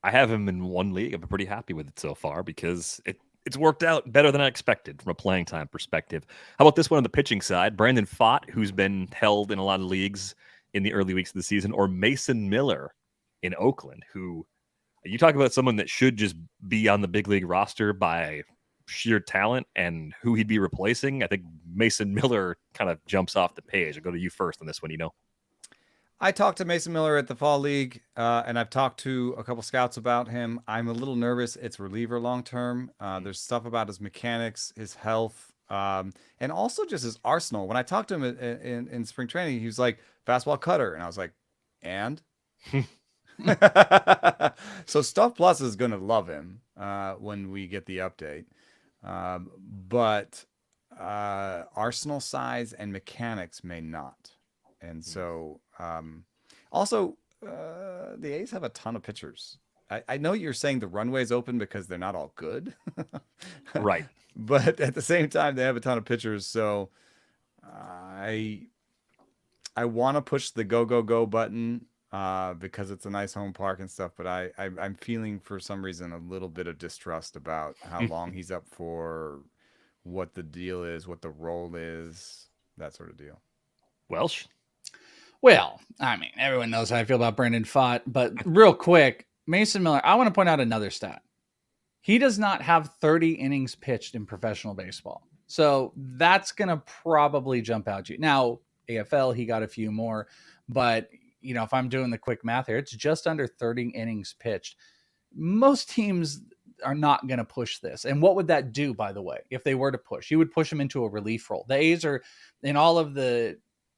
I have him in one league. I've been pretty happy with it so far because it's worked out better than I expected from a playing time perspective. How about this one on the pitching side? Brandon Pfaadt, who's been held in a lot of leagues in the early weeks of the season, or Mason Miller in Oakland, who you talk about someone that should just be on the big league roster by sheer talent and who he'd be replacing. I think Mason Miller kind of jumps off the page. I'll go to you first on this one, I talked to Mason Miller at the Fall League, and I've talked to a couple scouts about him. I'm a little nervous. It's reliever long-term. There's stuff about his mechanics, his health, and also just his arsenal. When I talked to him in spring training, he was like, fastball cutter. And I was like, and? So Stuff Plus is going to love him when we get the update. But arsenal size and mechanics may not. And so also the A's have a ton of pitchers. I know you're saying the runway's open because they're not all good. Right. But at the same time, they have a ton of pitchers. So I want to push the go button because it's a nice home park and stuff. But I'm feeling for some reason a little bit of distrust about how long he's up for, what the deal is, what the role is, that sort of deal. Welsh? Well, I mean, everyone knows how I feel about Brandon Pfaadt, but real quick, Mason Miller, I want to point out another stat. He does not have 30 innings pitched in professional baseball. So that's going to probably jump out to you. Now, AFL, he got a few more, but if I'm doing the quick math here, it's just under 30 innings pitched. Most teams are not going to push this. And what would that do, by the way, if they were to push? You would push them into a relief role. The A's are in all of the,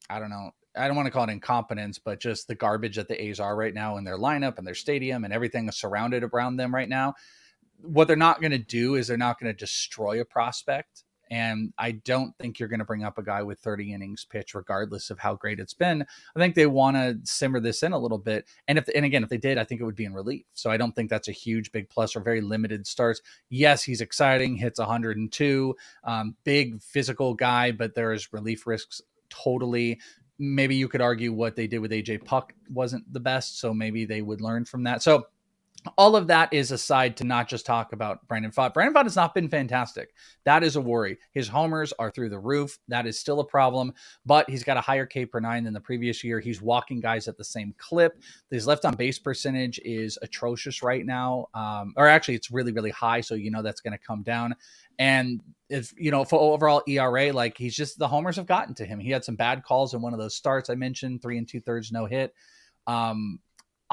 I don't want to call it incompetence, but just the garbage that the A's are right now in their lineup and their stadium and everything is surrounded around them right now. What they're not going to do is they're not going to destroy a prospect. And I don't think you're going to bring up a guy with 30 innings pitch, regardless of how great it's been. I think they want to simmer this in a little bit. And again, if they did, I think it would be in relief. So I don't think that's a huge, big plus or very limited starts. Yes, he's exciting, hits 102, big physical guy, but there's relief risks totally. Maybe you could argue what they did with AJ Puck wasn't the best. So maybe they would learn from that. So all of that is aside to not just talk about Brandon Pfaadt. Brandon Pfaadt has not been fantastic. That is a worry. His homers are through the roof. That is still a problem, but he's got a higher K per 9 than the previous year. He's walking guys at the same clip. His left on base percentage is atrocious right now. Or actually it's really, really high. So, that's going to come down. And if, for overall ERA, like he's just, the homers have gotten to him. He had some bad calls in one of those starts I mentioned, 3 2/3 no hit.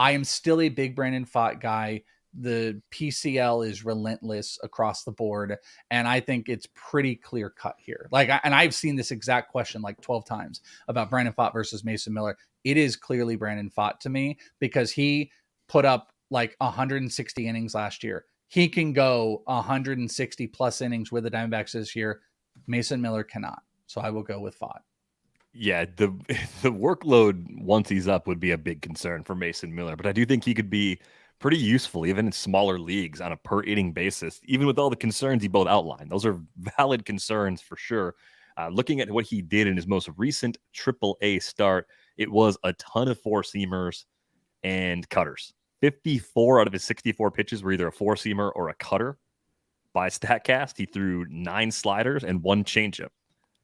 I am still a big Brandon Pfaadt guy. The PCL is relentless across the board. And I think it's pretty clear cut here. And I've seen this exact question like 12 times about Brandon Pfaadt versus Mason Miller. It is clearly Brandon Pfaadt to me because he put up like 160 innings last year. He can go 160 plus innings with the Diamondbacks this year. Mason Miller cannot. So I will go with Pfaadt. Yeah, the workload once he's up would be a big concern for Mason Miller, but I do think he could be pretty useful even in smaller leagues on a per inning basis, even with all the concerns he both outlined. Those are valid concerns for sure. Looking at what he did in his most recent AAA start, it was a ton of four-seamers and cutters. 54 out of his 64 pitches were either a four-seamer or a cutter. By StatCast, he threw 9 sliders and 1 changeup.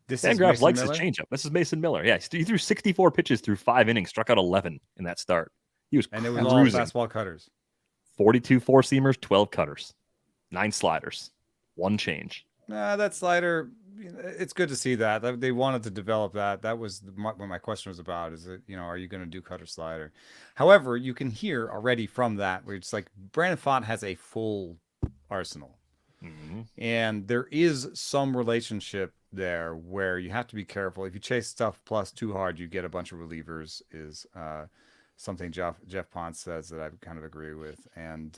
Fangraphs likes his changeup. This is Mason Miller. Yeah, he threw 64 pitches through 5 innings, struck out 11 in that start. He was and it was cruising. all fastball cutters. 42 four-seamers, 12 cutters, 9 sliders, 1 change. That slider, it's good to see that. They wanted to develop that. That was what my question was about. Is it, are you going to do cutter slider? However, you can hear already from that where it's like Brandon Pfaadt has a full arsenal. Mm-hmm. And there is some relationship there where you have to be careful. If you chase stuff plus too hard, you get a bunch of relievers is something Jeff Ponce says that I kind of agree with. And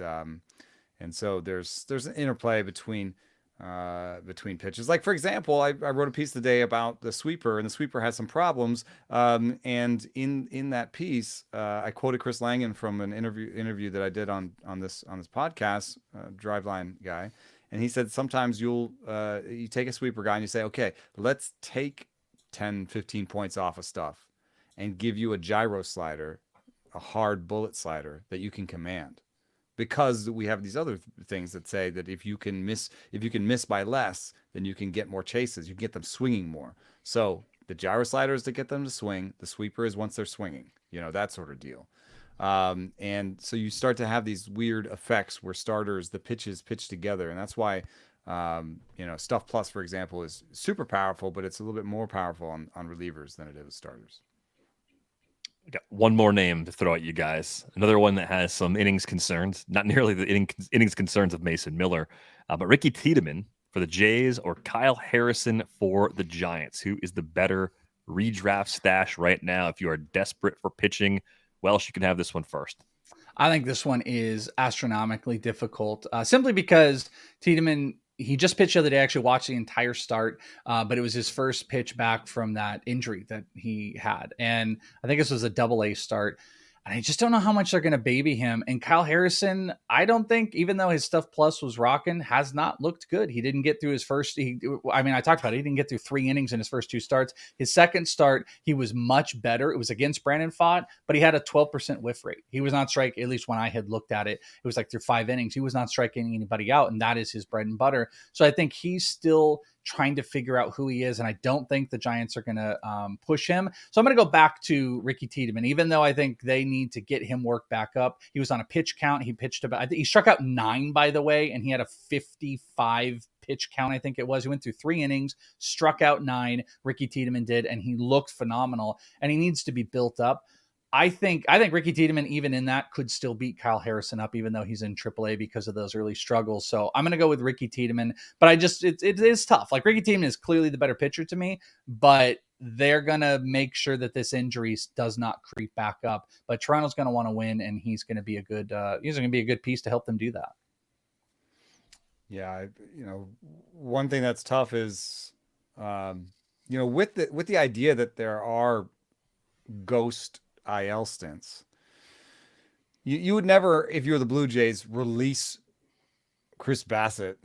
so there's an interplay between pitches. Like, for example, I wrote a piece today about the sweeper, and the sweeper has some problems. And in that piece, I quoted Chris Langan from an interview that I did on this podcast, Driveline guy. And he said, sometimes you take a sweeper guy and you say, okay, let's take 10, 15 points off of stuff and give you a gyro slider, a hard bullet slider that you can command. Because we have these other things that say that if you can miss by less, then you can get more chases. You can get them swinging more. So the gyro slider is to get them to swing. The sweeper is once they're swinging, that sort of deal. And so you start to have these weird effects where the pitches pitch together. And that's why, Stuff Plus, for example, is super powerful, but it's a little bit more powerful on relievers than it is with starters. I got one more name to throw at you guys. Another one that has some innings concerns, not nearly the innings concerns of Mason Miller, but Ricky Tiedemann for the Jays or Kyle Harrison for the Giants. Who is the better redraft stash right now? If you are desperate for pitching, Welsh, you can have this one first. I think this one is astronomically difficult, simply because Tiedemann, he just pitched the other day. I actually watched the entire start, but it was his first pitch back from that injury that he had. And I think this was a double-A start. And I just don't know how much they're going to baby him. And Kyle Harrison, I don't think, even though his Stuff Plus was rocking, has not looked good. He didn't get through his first. I talked about it. He didn't get through 3 innings in his first 2 starts. His second start, he was much better. It was against Brandon Pfaadt, but he had a 12% whiff rate. He was not striking, at least when I had looked at it. It was like through 5 innings. He was not striking anybody out, and that is his bread and butter. So I think he's still trying to figure out who he is, and I don't think the Giants are going to push him. So I'm going to go back to Ricky Tiedemann, even though I think they need to get him worked back up. He was on a pitch count. He pitched about, I think he struck out 9, by the way, and he had a 55 pitch count, I think it was. He went through 3 innings, struck out 9. Ricky Tiedemann did, and he looked phenomenal, and he needs to be built up. I think Ricky Tiedemann, even in that, could still beat Kyle Harrison up, even though he's in AAA because of those early struggles. So I'm going to go with Ricky Tiedemann, but it is tough. Like, Ricky Tiedemann is clearly the better pitcher to me, but they're going to make sure that this injury does not creep back up. But Toronto's going to want to win, and he's going to be a good piece to help them do that. Yeah, one thing that's tough is, with the idea that there are ghost IL stints. You would never, if you're the Blue Jays, release Chris Bassett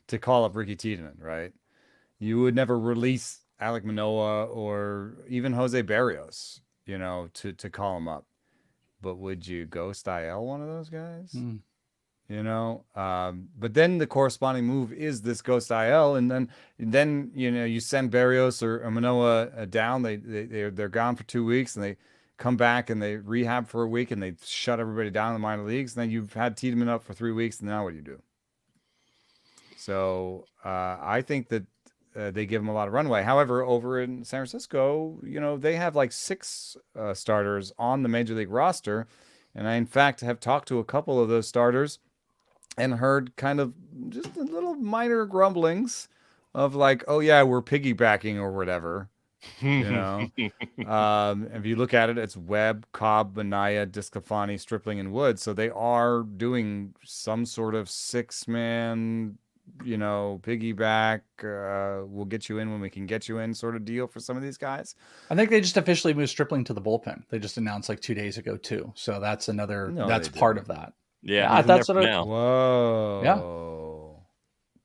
to call up Ricky Tiedemann, right? You would never release Alek Manoah or even Jose Barrios, to call him up. But would you ghost IL one of those guys? But then the corresponding move is this ghost IL, and then you send Barrios or Manoah down. They're gone for 2 weeks, and they come back and they rehab for a week, and they shut everybody down in the minor leagues. And then you've had Tiedemann up for 3 weeks, and now what do you do? So I think that they give him a lot of runway. However, over in San Francisco, they have like 6 starters on the major league roster, and I in fact have talked to a couple of those starters and heard kind of just a little minor grumblings of like, oh yeah, we're piggybacking or whatever. If you look at it, it's Webb, Cobb, Minaya, DeSclafani, Stripling, and Wood. So they are doing some sort of 6-man piggyback, we'll get you in when we can get you in sort of deal for some of these guys. I think they just officially moved Stripling to the bullpen. They just announced like 2 days ago too. So that's that's part of that. Yeah, Yeah, that's what now. Whoa.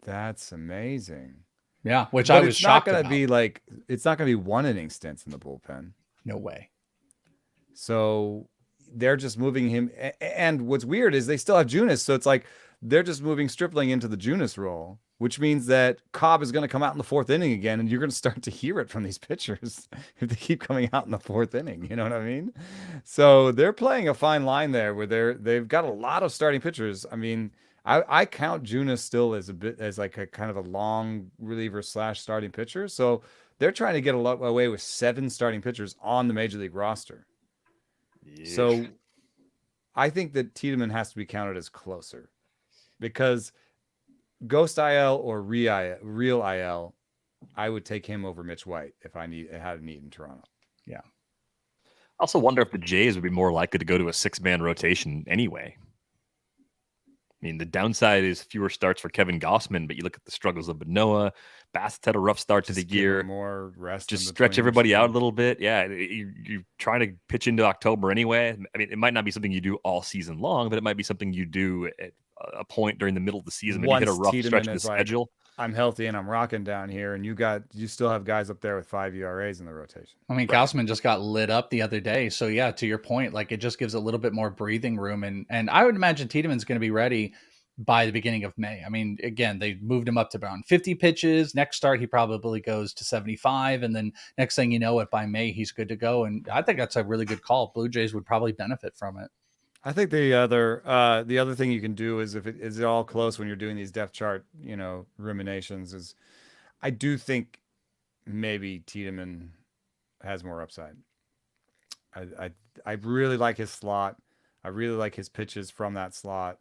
That's amazing. Yeah, which But I was shocked about. It's not going to be 1 inning stints in the bullpen. No way. So they're just moving him. And what's weird is they still have Junis. So it's like they're just moving Stripling into the Junis role, which means that Cobb is going to come out in the 4th inning again. And you're going to start to hear it from these pitchers if they keep coming out in the 4th inning. You know what I mean? So they're playing a fine line there where they've got a lot of starting pitchers. I mean, I count Junis still as like a kind of a long reliever / starting pitcher. So they're trying to get away with 7 starting pitchers on the major league roster. Yeah. So I think that Tiedemann has to be counted as closer because Ghost IL or real IL, I would take him over Mitch White if I had a need in Toronto. Yeah. I also wonder if the Jays would be more likely to go to a 6-man rotation anyway. I mean, the downside is fewer starts for Kevin Gossman, but you look at the struggles of Manoah. Bassett's had a rough start to the year. More rest. Just stretch everybody out a little bit. Yeah, you're trying to pitch into October anyway. I mean, it might not be something you do all season long, but it might be something you do at a point during the middle of the season when you hit a rough stretch in the schedule. I'm healthy and I'm rocking down here, and you still have guys up there with 5 ERAs in the rotation. I mean, Gausman just got lit up the other day. So yeah, to your point, like it just gives a little bit more breathing room. And I would imagine Tiedemann's going to be ready by the beginning of May. I mean, again, they moved him up to around 50 pitches. Next start, he probably goes to 75. And then next thing you know it, by May, he's good to go. And I think that's a really good call. Blue Jays would probably benefit from it. I think the other thing you can do is if it all close when you're doing these depth chart, ruminations is I do think maybe Tiedemann has more upside. I really like his slot. I really like his pitches from that slot.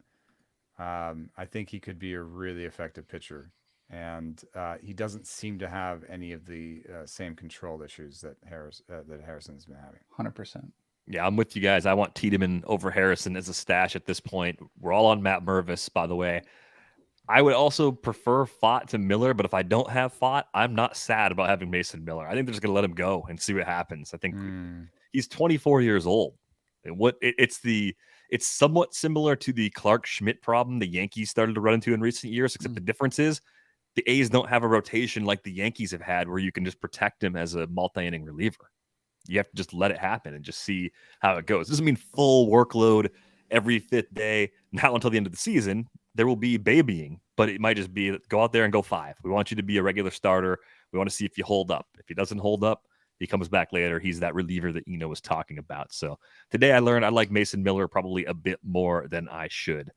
I think he could be a really effective pitcher, and he doesn't seem to have any of the same control issues that Harrison's been having. 100%. Yeah, I'm with you guys. I want Tiedemann over Harrison as a stash at this point. We're all on Matt Mervis, by the way. I would also prefer Pfaadt to Miller, but if I don't have Pfaadt, I'm not sad about having Mason Miller. I think they're just going to let him go and see what happens. I think he's 24 years old. It's somewhat similar to the Clark Schmidt problem the Yankees started to run into in recent years, except the difference is the A's don't have a rotation like the Yankees have had where you can just protect him as a multi-inning reliever. You have to just let it happen and just see how it goes. It doesn't mean full workload every 5th day, not until the end of the season. There will be babying, but it might just be go out there and go 5. We want you to be a regular starter. We want to see if you hold up. If he doesn't hold up, he comes back later. He's that reliever that Eno was talking about. So today I learned I like Mason Miller probably a bit more than I should.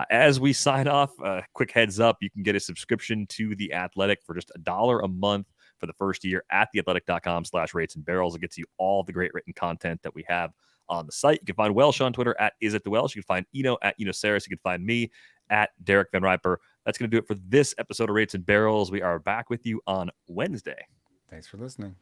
As we sign off, quick heads up, you can get a subscription to The Athletic for just $1 a month for the first year at theathletic.com/rates and barrels. It gets you all the great written content that we have on the site. You can find Welsh on Twitter at isitthewelsh. You can find Eno at Eno Saris. You can find me at Derek Van Riper. That's going to do it for this episode of Rates and Barrels. We are back with you on Wednesday. Thanks for listening.